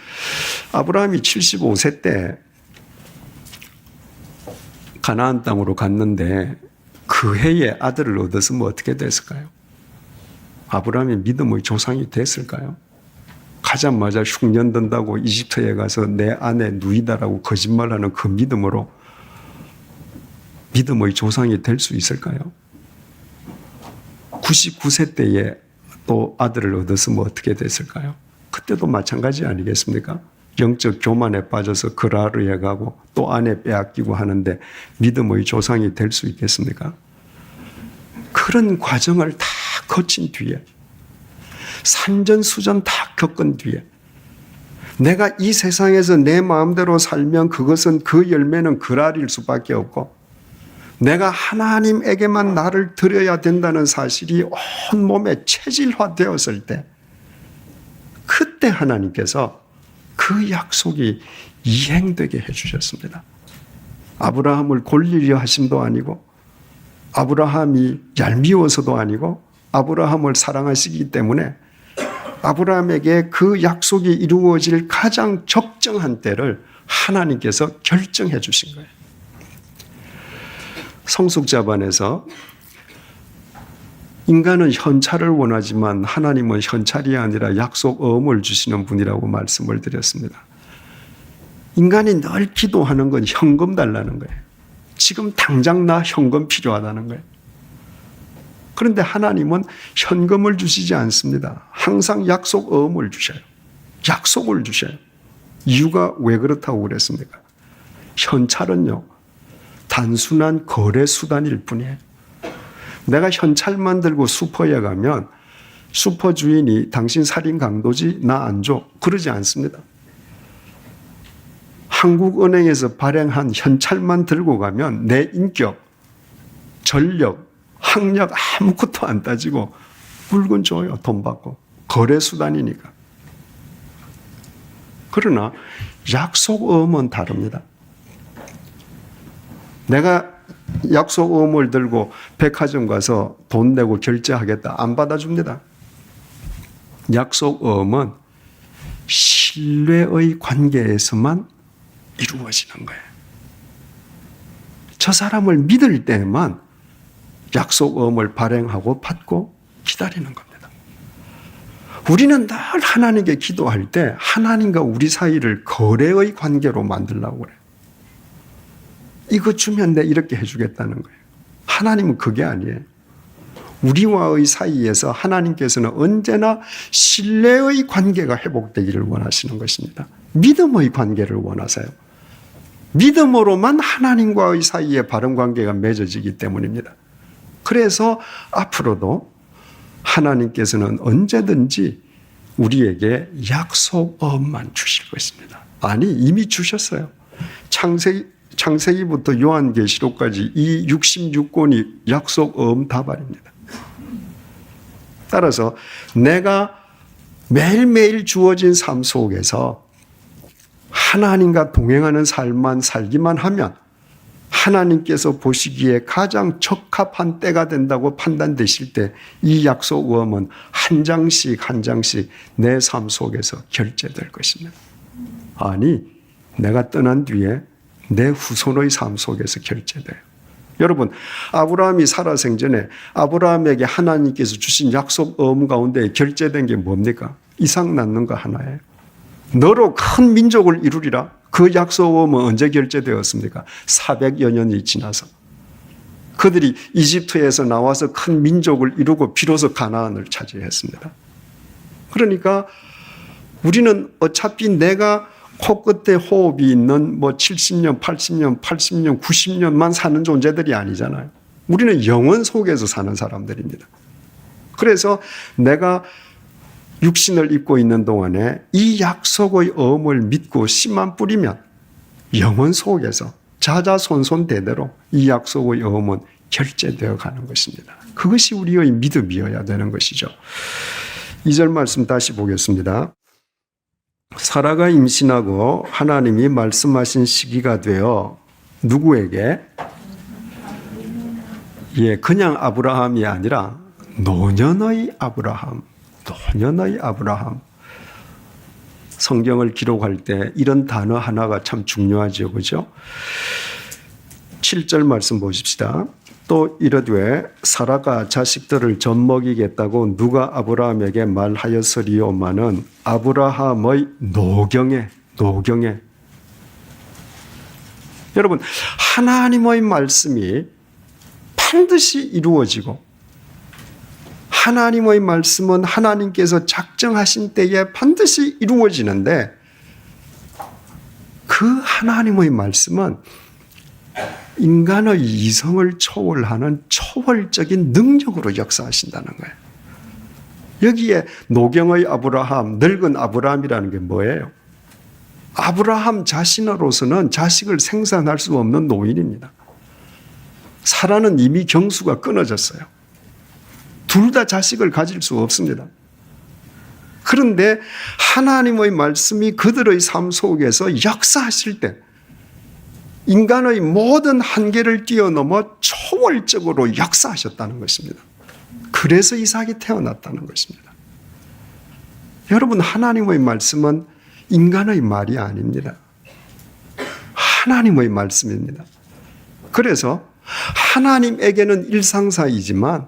아브라함이 75세 때 가나안 땅으로 갔는데 그 해에 아들을 얻었으면 어떻게 됐을까요? 아브라함이 믿음의 조상이 됐을까요? 가자마자 흉년 든다고 이집트에 가서 내 아내 누이다라고 거짓말하는 그 믿음으로 믿음의 조상이 될 수 있을까요? 99세 때에 또 아들을 얻었으면 어떻게 됐을까요? 그때도 마찬가지 아니겠습니까? 영적 교만에 빠져서 그라르에 가고 또 아내 빼앗기고 하는데 믿음의 조상이 될 수 있겠습니까? 그런 과정을 다 거친 뒤에 산전수전 다 겪은 뒤에 내가 이 세상에서 내 마음대로 살면 그것은 그 열매는 그랄일 수밖에 없고 내가 하나님에게만 나를 드려야 된다는 사실이 온몸에 체질화되었을 때 그때 하나님께서 그 약속이 이행되게 해주셨습니다. 아브라함을 골리려 하심도 아니고 아브라함이 얄미워서도 아니고 아브라함을 사랑하시기 때문에 아브라함에게 그 약속이 이루어질 가장 적정한 때를 하나님께서 결정해 주신 거예요. 성숙자반에서 인간은 현찰을 원하지만 하나님은 현찰이 아니라 약속어음을 주시는 분이라고 말씀을 드렸습니다. 인간이 늘 기도하는 건 현금 달라는 거예요. 지금 당장 나 현금 필요하다는 거예요. 그런데 하나님은 현금을 주시지 않습니다. 항상 약속 어음을 주셔요. 약속을 주셔요. 이유가 왜 그렇다고 그랬습니까? 현찰은요, 단순한 거래 수단일 뿐이에요. 내가 현찰만 들고 슈퍼에 가면 슈퍼 주인이 당신 살인 강도지? 나 안 줘. 그러지 않습니다. 한국은행에서 발행한 현찰만 들고 가면 내 인격, 전력, 학력 아무것도 안 따지고 물건 줘요. 돈 받고. 거래 수단이니까. 그러나 약속어음은 다릅니다. 내가 약속어음을 들고 백화점 가서 돈 내고 결제하겠다. 안 받아줍니다. 약속어음은 신뢰의 관계에서만 이루어지는 거예요. 저 사람을 믿을 때만 약속어음을 발행하고 받고 기다리는 겁니다. 우리는 늘 하나님께 기도할 때 하나님과 우리 사이를 거래의 관계로 만들려고 그래요. 이거 주면 내 이렇게 해주겠다는 거예요. 하나님은 그게 아니에요. 우리와의 사이에서 하나님께서는 언제나 신뢰의 관계가 회복되기를 원하시는 것입니다. 믿음의 관계를 원하세요. 믿음으로만 하나님과의 사이에 바른 관계가 맺어지기 때문입니다. 그래서 앞으로도 하나님께서는 언제든지 우리에게 약속어음만 주실 것입니다. 아니, 이미 주셨어요. 창세기부터 요한계시록까지 이 66권이 약속어음 다발입니다. 따라서 내가 매일매일 주어진 삶 속에서 하나님과 동행하는 삶만 살기만 하면 하나님께서 보시기에 가장 적합한 때가 된다고 판단되실 때 이 약속어음은 한 장씩 한 장씩 내 삶 속에서 결제될 것입니다. 아니, 내가 떠난 뒤에 내 후손의 삶 속에서 결제돼요. 여러분, 아브라함이 살아생전에 아브라함에게 하나님께서 주신 약속어음 가운데 결제된 게 뭡니까? 이삭 낳는 거 하나예요. 너로 큰 민족을 이루리라. 그 약속어음은 언제 결제되었습니까? 400여 년이 지나서. 그들이 이집트에서 나와서 큰 민족을 이루고 비로소 가나안을 차지했습니다. 그러니까 우리는 어차피 내가 코끝에 호흡이 있는 70년, 80년, 80년, 90년만 사는 존재들이 아니잖아요. 우리는 영원 속에서 사는 사람들입니다. 그래서 내가 육신을 입고 있는 동안에 이 약속의 어음을 믿고 씨만 뿌리면 영원 속에서 자자손손 대대로 이 약속의 어음은 결제되어 가는 것입니다. 그것이 우리의 믿음이어야 되는 것이죠. 2절 말씀 다시 보겠습니다. 사라가 임신하고 하나님이 말씀하신 시기가 되어 누구에게? 그냥 아브라함이 아니라 노년의 아브라함. 노년의 아브라함. 성경을 기록할 때 이런 단어 하나가 참 중요하죠. 그죠? 7절 말씀 보십시다. 또 이르되 사라가 자식들을 젖먹이겠다고 누가 아브라함에게 말하였으리오마는 아브라함의 노경에 여러분, 하나님의 말씀이 반드시 이루어지고 하나님의 말씀은 하나님께서 작정하신 때에 반드시 이루어지는데 그 하나님의 말씀은 인간의 이성을 초월하는 초월적인 능력으로 역사하신다는 거예요. 여기에 노경의 아브라함, 늙은 아브라함이라는 게 뭐예요? 아브라함 자신으로서는 자식을 생산할 수 없는 노인입니다. 사라는 이미 경수가 끊어졌어요. 둘 다 자식을 가질 수 없습니다. 그런데 하나님의 말씀이 그들의 삶 속에서 역사하실 때 인간의 모든 한계를 뛰어넘어 초월적으로 역사하셨다는 것입니다. 그래서 이삭이 태어났다는 것입니다. 여러분, 하나님의 말씀은 인간의 말이 아닙니다. 하나님의 말씀입니다. 그래서 하나님에게는 일상사이지만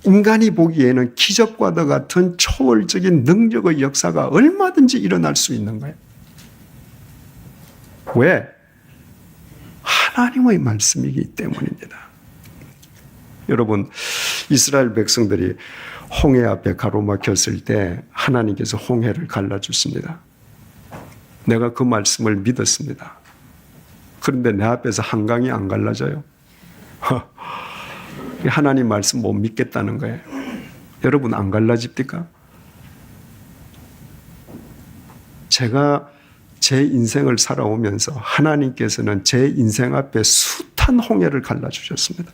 인간이 보기에는 기적과도 같은 초월적인 능력의 역사가 얼마든지 일어날 수 있는 거예요. 왜? 하나님의 말씀이기 때문입니다. 여러분, 이스라엘 백성들이 홍해 앞에 가로막혔을 때 하나님께서 홍해를 갈라주십니다. 내가 그 말씀을 믿었습니다. 그런데 내 앞에서 한강이 안 갈라져요. 하나님 말씀 못 믿겠다는 거예요. 여러분, 안 갈라집니까? 제가 제 인생을 살아오면서 하나님께서는 제 인생 앞에 숱한 홍해를 갈라주셨습니다.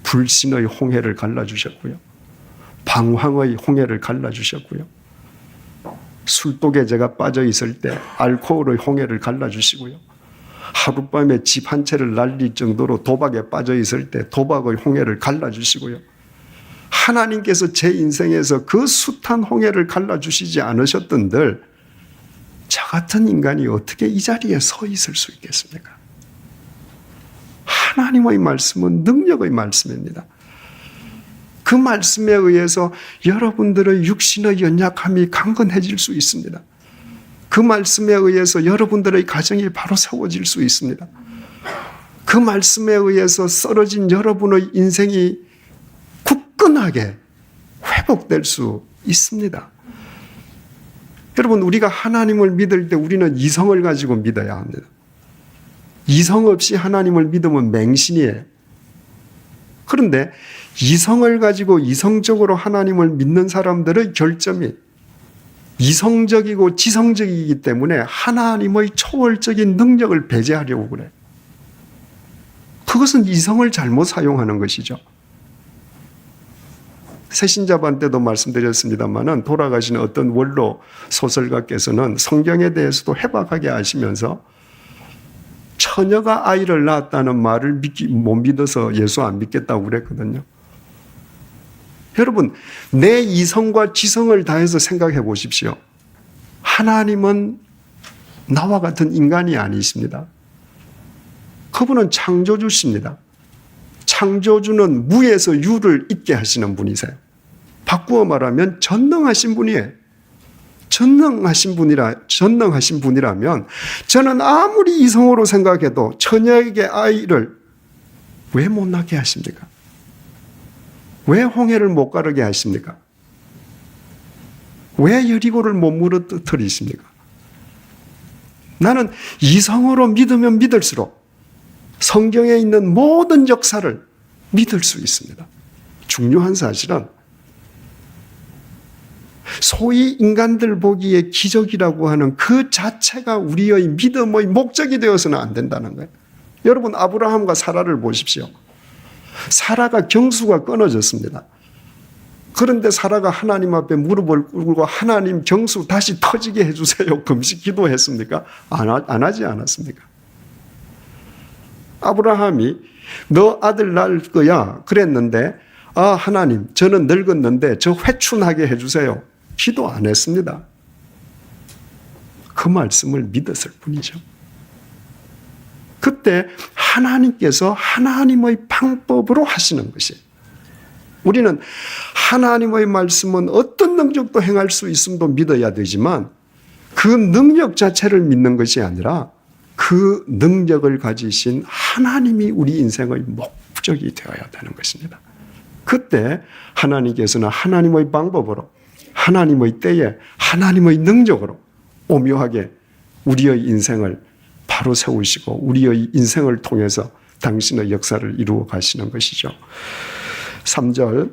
불신의 홍해를 갈라주셨고요. 방황의 홍해를 갈라주셨고요. 술독에 제가 빠져 있을 때 알코올의 홍해를 갈라주시고요. 하룻밤에 집 한 채를 날릴 정도로 도박에 빠져 있을 때 도박의 홍해를 갈라주시고요. 하나님께서 제 인생에서 그 숱한 홍해를 갈라주시지 않으셨던들 저 같은 인간이 어떻게 이 자리에 서 있을 수 있겠습니까? 하나님의 말씀은 능력의 말씀입니다. 그 말씀에 의해서 여러분들의 육신의 연약함이 강건해질 수 있습니다. 그 말씀에 의해서 여러분들의 가정이 바로 세워질 수 있습니다. 그 말씀에 의해서 쓰러진 여러분의 인생이 굳건하게 회복될 수 있습니다. 여러분, 우리가 하나님을 믿을 때 우리는 이성을 가지고 믿어야 합니다. 이성 없이 하나님을 믿으면 맹신이에요. 그런데 이성을 가지고 이성적으로 하나님을 믿는 사람들의 결점이 이성적이고 지성적이기 때문에 하나님의 초월적인 능력을 배제하려고 그래요. 그것은 이성을 잘못 사용하는 것이죠. 새신자반 때도 말씀드렸습니다마는 돌아가신 어떤 원로 소설가께서는 성경에 대해서도 해박하게 아시면서 처녀가 아이를 낳았다는 말을 못 믿어서 예수 안 믿겠다고 그랬거든요. 여러분, 내 이성과 지성을 다해서 생각해 보십시오. 하나님은 나와 같은 인간이 아니십니다. 그분은 창조주십니다. 창조주는 무에서 유를 있게 하시는 분이세요. 바꾸어 말하면 전능하신 분이에요. 전능하신 분이라면 저는 아무리 이성으로 생각해도 처녀에게 아이를 왜 못 낳게 하십니까? 왜 홍해를 못 가르게 하십니까? 왜 여리고를 못 무너뜨리십니까? 나는 이성으로 믿으면 믿을수록 성경에 있는 모든 역사를 믿을 수 있습니다. 중요한 사실은 소위 인간들 보기에 기적이라고 하는 그 자체가 우리의 믿음의 목적이 되어서는 안 된다는 거예요. 여러분, 아브라함과 사라를 보십시오. 사라가 경수가 끊어졌습니다. 그런데 사라가 하나님 앞에 무릎을 꿇고 하나님 경수 다시 터지게 해주세요. 금식 기도했습니까? 안 하지 않았습니까? 아브라함이 너 아들 낳을 거야 그랬는데 하나님 저는 늙었는데 저 회춘하게 해주세요. 기도 안 했습니다. 그 말씀을 믿었을 뿐이죠. 그때 하나님께서 하나님의 방법으로 하시는 것이에요. 우리는 하나님의 말씀은 어떤 능력도 행할 수 있음도 믿어야 되지만 그 능력 자체를 믿는 것이 아니라 그 능력을 가지신 하나님이 우리 인생의 목적이 되어야 되는 것입니다. 그때 하나님께서는 하나님의 방법으로, 하나님의 때에, 하나님의 능력으로 오묘하게 우리의 인생을 바로 세우시고 우리의 인생을 통해서 당신의 역사를 이루어 가시는 것이죠. 3절,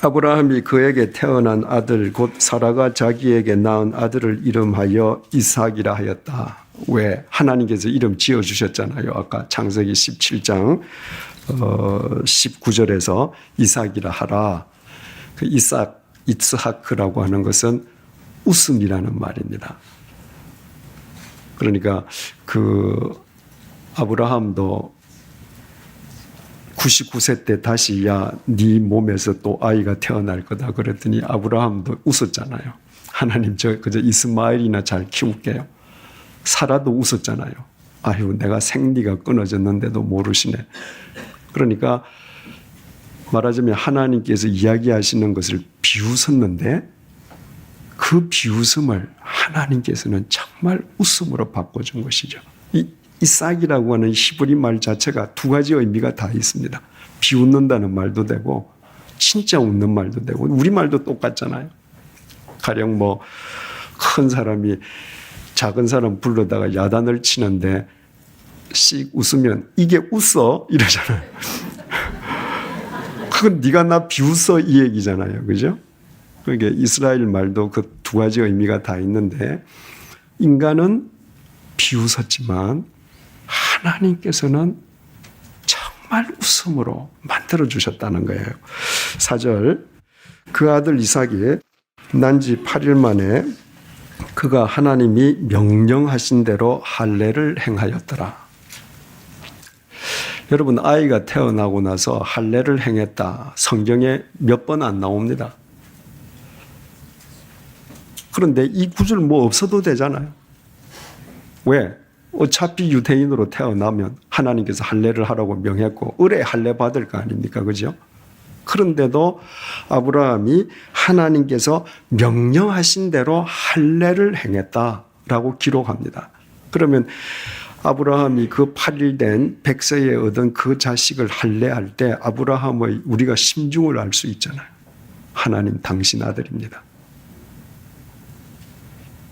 아브라함이 그에게 태어난 아들 곧 사라가 자기에게 낳은 아들을 이름하여 이삭이라 하였다. 왜? 하나님께서 이름 지어주셨잖아요. 아까 창세기 17장 19절에서 이삭이라 하라. 그 이스하크라고 하는 것은 웃음이라는 말입니다. 그러니까 그 아브라함도 99세 때 다시 네 몸에서 또 아이가 태어날 거다 그랬더니 아브라함도 웃었잖아요. 하나님 저 그저 이스마엘이나 잘 키울게요. 사라도 웃었잖아요. 아유 내가 생리가 끊어졌는데도 모르시네. 그러니까 말하자면 하나님께서 이야기하시는 것을 비웃었는데 그 비웃음을 하나님께서는 정말 웃음으로 바꿔준 것이죠. 이 이삭이라고 하는 히브리 말 자체가 두 가지 의미가 다 있습니다. 비웃는다는 말도 되고 진짜 웃는 말도 되고 우리말도 똑같잖아요. 가령 뭐 큰 사람이 작은 사람 불러다가 야단을 치는데 씩 웃으면 이게 웃어? 이러잖아요. 그건 네가 나 비웃어 이 얘기잖아요. 그죠? 그러니까 이스라엘 말도 그 두 가지 의미가 다 있는데 인간은 비웃었지만 하나님께서는 정말 웃음으로 만들어 주셨다는 거예요. 4절 그 아들 이삭이 난 지 8일 만에 그가 하나님이 명령하신 대로 할례를 행하였더라. 여러분 아이가 태어나고 나서 할례를 행했다. 성경에 몇 번 안 나옵니다. 그런데 이 구절 뭐 없어도 되잖아요. 왜? 어차피 유대인으로 태어나면 하나님께서 할례를 하라고 명했고 의뢰 할례 받을 거 아닙니까? 그죠? 그런데도 아브라함이 하나님께서 명령하신 대로 할례를 행했다라고 기록합니다. 그러면 아브라함이 그 8일 된 백세에 얻은 그 자식을 할례할 때 아브라함의 우리가 심중을 알 수 있잖아요. 하나님 당신 아들입니다.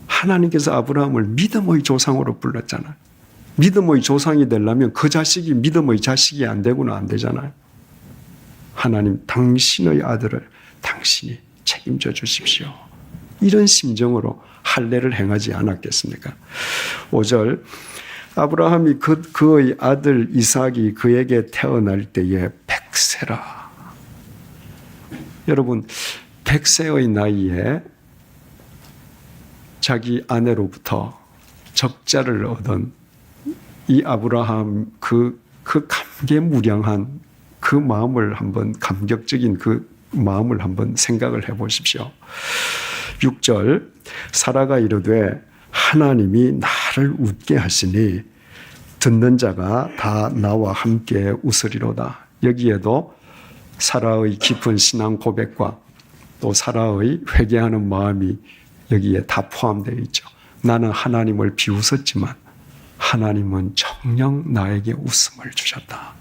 하나님께서 아브라함을 믿음의 조상으로 불렀잖아요. 믿음의 조상이 되려면 그 자식이 믿음의 자식이 안 되고는 안 되잖아요. 하나님 당신의 아들을 당신이 책임져 주십시오. 이런 심정으로 할례를 행하지 않았겠습니까? 5절 아브라함이 그의 아들 이삭이 그에게 태어날 때에 100세라. 여러분 100세의 나이에 자기 아내로부터 적자를 얻은 이 아브라함 그 감개무량한 그 마음을 한번 감격적인 그 마음을 한번 생각을 해보십시오. 6절 사라가 이르되 하나님이 나를 웃게 하시니 듣는 자가 다 나와 함께 웃으리로다. 여기에도 사라의 깊은 신앙 고백과 또 사라의 회개하는 마음이 여기에 다 포함되어 있죠. 나는 하나님을 비웃었지만 하나님은 정녕 나에게 웃음을 주셨다.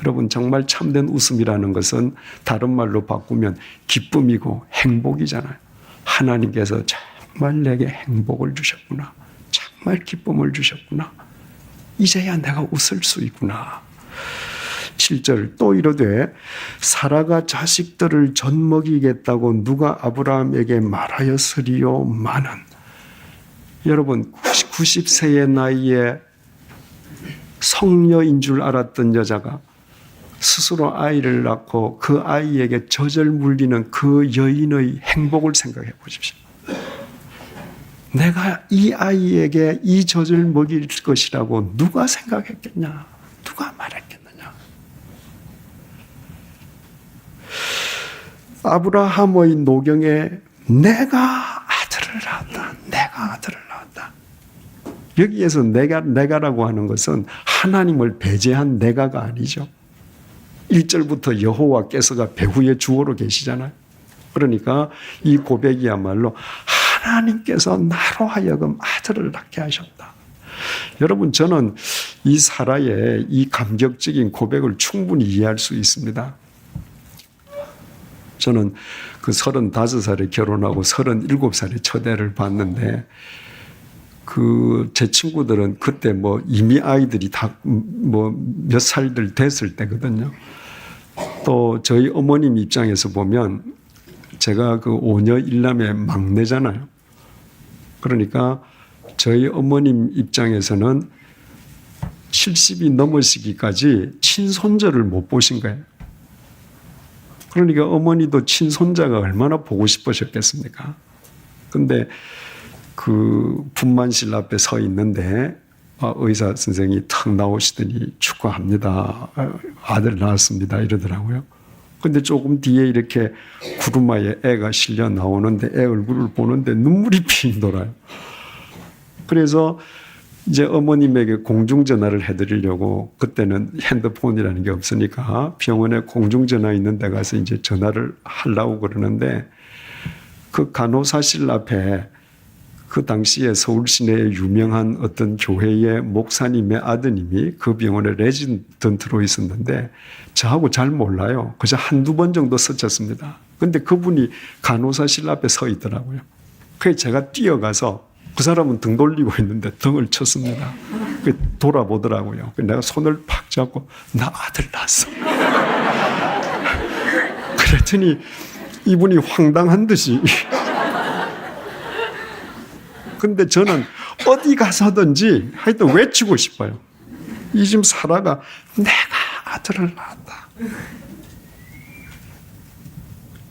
여러분 정말 참된 웃음이라는 것은 다른 말로 바꾸면 기쁨이고 행복이잖아요. 하나님께서 정말 내게 행복을 주셨구나. 정말 기쁨을 주셨구나. 이제야 내가 웃을 수 있구나. 7절 또 이르되 사라가 자식들을 젖먹이겠다고 누가 아브라함에게 말하였으리요마는. 여러분 90세의 나이에 성녀인 줄 알았던 여자가 스스로 아이를 낳고 그 아이에게 젖을 물리는 그 여인의 행복을 생각해 보십시오. 내가 이 아이에게 이 젖을 먹일 것이라고 누가 생각했겠냐? 누가 말했겠느냐? 아브라함의 노경에 내가 아들을 낳았다. 내가 아들을 낳았다. 여기에서 내가라고 하는 것은 하나님을 배제한 내가가 아니죠. 1절부터 여호와께서가 배후의 주어로 계시잖아요. 그러니까 이 고백이야말로 하나님께서 나로 하여금 아들을 낳게 하셨다. 여러분 저는 이 사라의 이 감격적인 고백을 충분히 이해할 수 있습니다. 저는 그 35살에 결혼하고 37살에 첫애를 봤는데 제 친구들은 그때 뭐 이미 아이들이 다 뭐 몇 살들 됐을 때거든요. 또 저희 어머님 입장에서 보면 제가 그 5녀 1남의 막내잖아요. 그러니까 저희 어머님 입장에서는 70이 넘으시기까지 친손자를 못 보신 거예요. 그러니까 어머니도 친손자가 얼마나 보고 싶으셨겠습니까? 근데 그 분만실 앞에 서 있는데 의사 선생이 탁 나오시더니 축하합니다. 아들 낳았습니다. 이러더라고요. 근데 조금 뒤에 이렇게 구루마에 애가 실려 나오는데 애 얼굴을 보는데 눈물이 핑 돌아요. 그래서 이제 어머님에게 공중전화를 해드리려고 그때는 핸드폰이라는 게 없으니까 병원에 공중전화 있는 데 가서 이제 전화를 하려고 그러는데 그 간호사실 앞에 그 당시에 서울 시내에 유명한 어떤 교회의 목사님의 아드님이 그 병원에 레지던트로 있었는데 저하고 잘 몰라요. 그저 한두 번 정도 스쳤습니다. 근데 그분이 간호사실 앞에 서 있더라고요. 그래서 제가 뛰어가서 그 사람은 등 돌리고 있는데 등을 쳤습니다. 돌아보더라고요. 내가 손을 팍 잡고 나 아들 낳았어. 그랬더니 이분이 황당한 듯이 근데 저는 어디 가서든지 하여튼 외치고 싶어요. 이 집 사라가 내가 아들을 낳았다.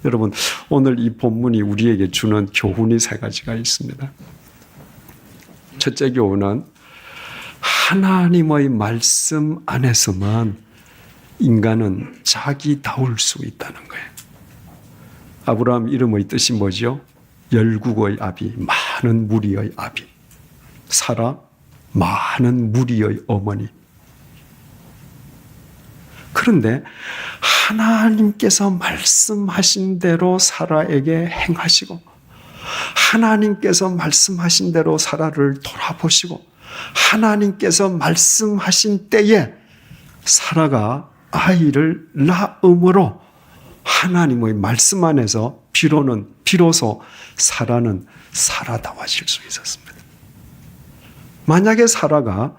여러분, 오늘 이 본문이 우리에게 주는 교훈이 세 가지가 있습니다. 첫째 교훈은 하나님의 말씀 안에서만 인간은 자기다울 수 있다는 거예요. 아브라함 이름의 뜻이 뭐죠? 열국의 아비, 많은 무리의 아비. 사라, 많은 무리의 어머니. 그런데 하나님께서 말씀하신 대로 사라에게 행하시고 하나님께서 말씀하신 대로 사라를 돌아보시고 하나님께서 말씀하신 때에 사라가 아이를 낳음으로 하나님의 말씀 안에서 비로소 사라는 사라다워질 수 있었습니다. 만약에 사라가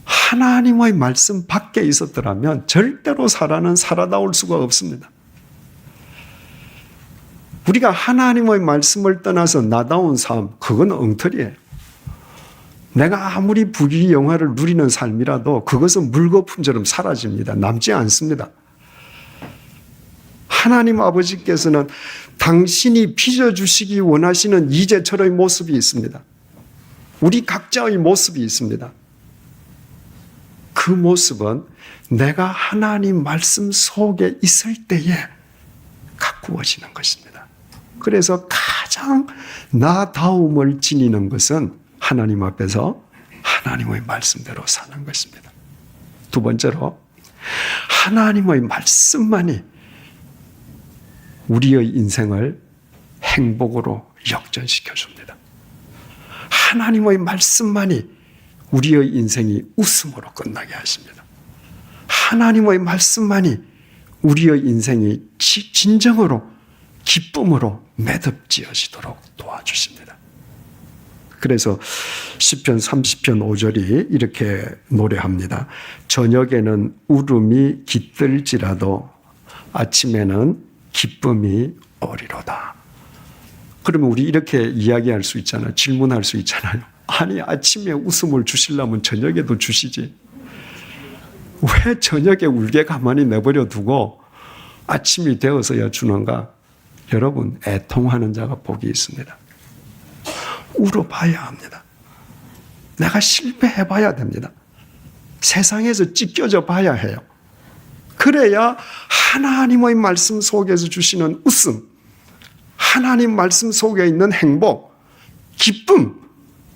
하나님의 말씀 밖에 있었더라면 절대로 사라는 사라다울 수가 없습니다. 우리가 하나님의 말씀을 떠나서 나다운 삶, 그건 엉터리예요. 내가 아무리 부귀영화를 누리는 삶이라도 그것은 물거품처럼 사라집니다. 남지 않습니다. 하나님 아버지께서는 당신이 빚어주시기 원하시는 이제철의 모습이 있습니다. 우리 각자의 모습이 있습니다. 그 모습은 내가 하나님 말씀 속에 있을 때에 가꾸어지는 것입니다. 그래서 가장 나다움을 지니는 것은 하나님 앞에서 하나님의 말씀대로 사는 것입니다. 두 번째로 하나님의 말씀만이 우리의 인생을 행복으로 역전시켜 줍니다. 하나님의 말씀만이 우리의 인생이 웃음으로 끝나게 하십니다. 하나님의 말씀만이 우리의 인생이 진정으로 기쁨으로 매듭지어지도록 도와주십니다. 그래서 시편 30편 5절이 이렇게 노래합니다. 저녁에는 울음이 깃들지라도 아침에는 기쁨이 오리로다. 그러면 우리 이렇게 이야기할 수 있잖아요. 질문할 수 있잖아요. 아니, 아침에 웃음을 주시려면 저녁에도 주시지. 왜 저녁에 울게 가만히 내버려 두고 아침이 되어서야 주는가? 여러분, 애통하는 자가 복이 있습니다. 울어봐야 합니다. 내가 실패해봐야 됩니다. 세상에서 찢겨져 봐야 해요. 그래야 하나님의 말씀 속에서 주시는 웃음, 하나님 말씀 속에 있는 행복, 기쁨,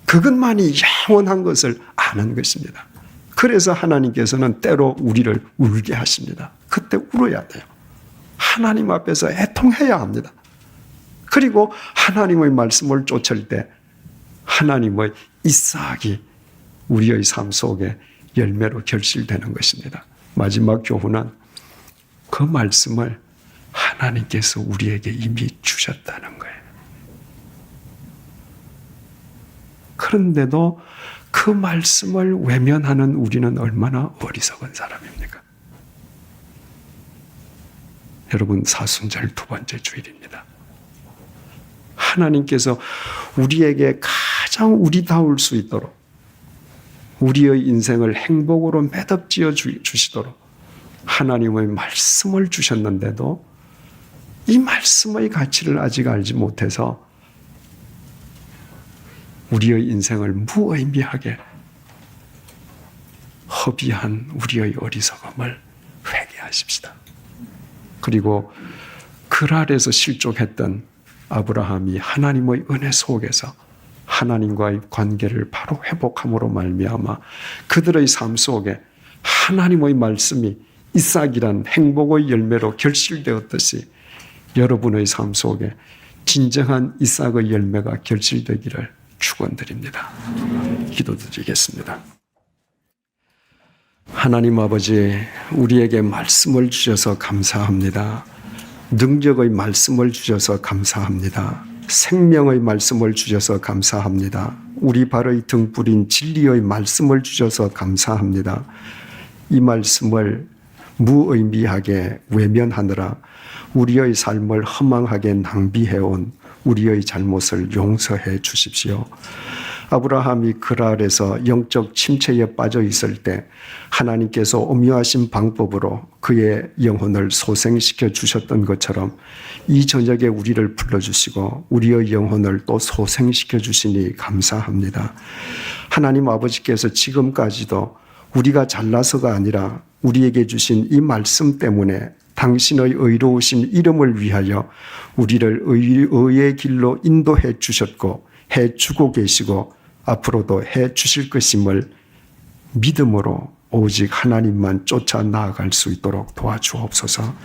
그것만이 영원한 것을 아는 것입니다. 그래서 하나님께서는 때로 우리를 울게 하십니다. 그때 울어야 돼요. 하나님 앞에서 애통해야 합니다. 그리고 하나님의 말씀을 쫓을 때 하나님의 이삭이 우리의 삶 속에 열매로 결실되는 것입니다. 마지막 교훈은 그 말씀을 하나님께서 우리에게 이미 주셨다는 거예요. 그런데도 그 말씀을 외면하는 우리는 얼마나 어리석은 사람입니까? 여러분, 사순절 두 번째 주일입니다. 하나님께서 우리에게 가장 우리다울 수 있도록 우리의 인생을 행복으로 매듭지어 주시도록 하나님의 말씀을 주셨는데도 이 말씀의 가치를 아직 알지 못해서 우리의 인생을 무의미하게 허비한 우리의 어리석음을 회개하십시다. 그리고 그랄에서 실족했던 아브라함이 하나님의 은혜 속에서 하나님과의 관계를 바로 회복함으로 말미암아 그들의 삶 속에 하나님의 말씀이 이삭이란 행복의 열매로 결실되었듯이 여러분의 삶 속에 진정한 이삭의 열매가 결실되기를 축원드립니다. 기도드리겠습니다. 하나님 아버지, 우리에게 말씀을 주셔서 감사합니다. 능력의 말씀을 주셔서 감사합니다. 생명의 말씀을 주셔서 감사합니다. 우리 발의 등불인 진리의 말씀을 주셔서 감사합니다. 이 말씀을 무의미하게 외면하느라 우리의 삶을 허망하게 낭비해온 우리의 잘못을 용서해 주십시오. 아브라함이 그랄에서 영적 침체에 빠져 있을 때 하나님께서 오묘하신 방법으로 그의 영혼을 소생시켜 주셨던 것처럼 이 저녁에 우리를 불러주시고 우리의 영혼을 또 소생시켜 주시니 감사합니다. 하나님 아버지께서 지금까지도 우리가 잘나서가 아니라 우리에게 주신 이 말씀 때문에 당신의 의로우신 이름을 위하여 우리를 의의 길로 인도해 주셨고 해주고 계시고 앞으로도 해 주실 것임을 믿음으로 오직 하나님만 쫓아 나아갈 수 있도록 도와주옵소서.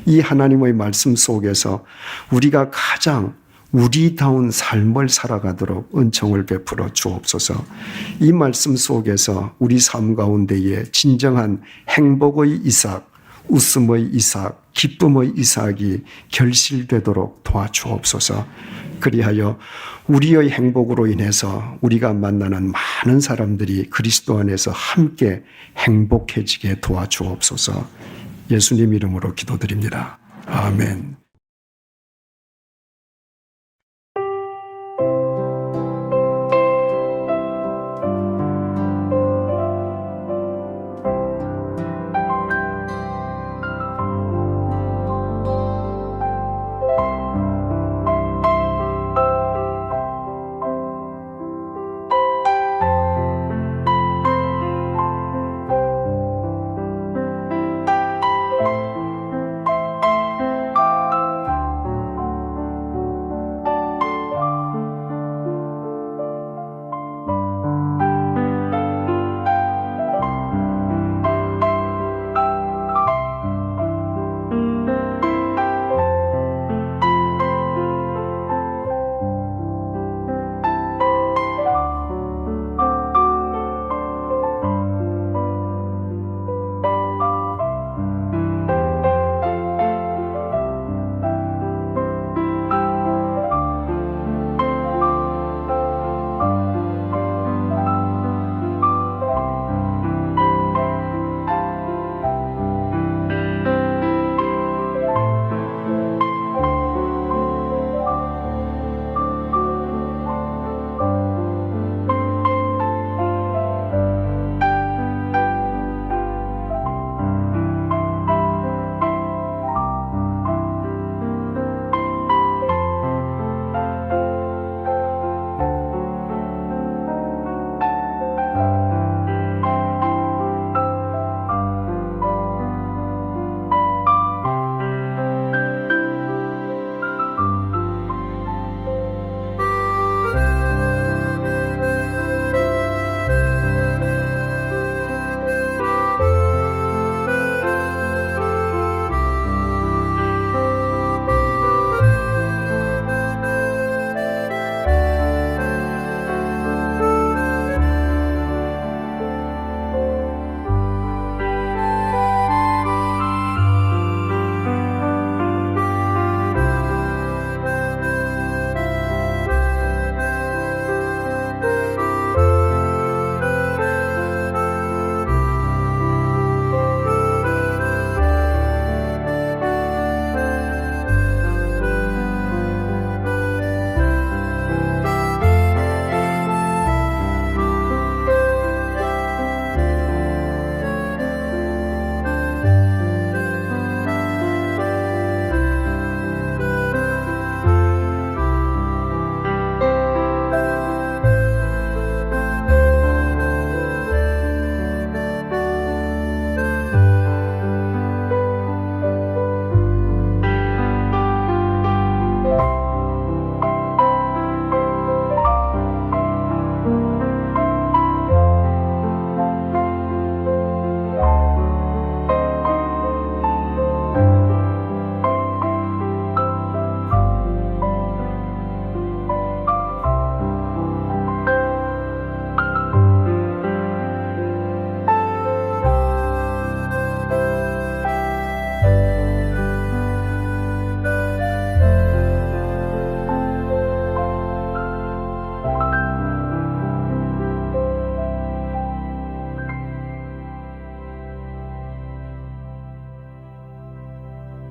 이 하나님의 말씀 속에서 우리가 가장 우리다운 삶을 살아가도록 은총을 베풀어 주옵소서. 이 말씀 속에서 우리 삶 가운데에 진정한 행복의 이삭, 웃음의 이삭, 기쁨의 이삭이 결실되도록 도와주옵소서. 그리하여 우리의 행복으로 인해서 우리가 만나는 많은 사람들이 그리스도 안에서 함께 행복해지게 도와주옵소서. 예수님 이름으로 기도드립니다. 아멘.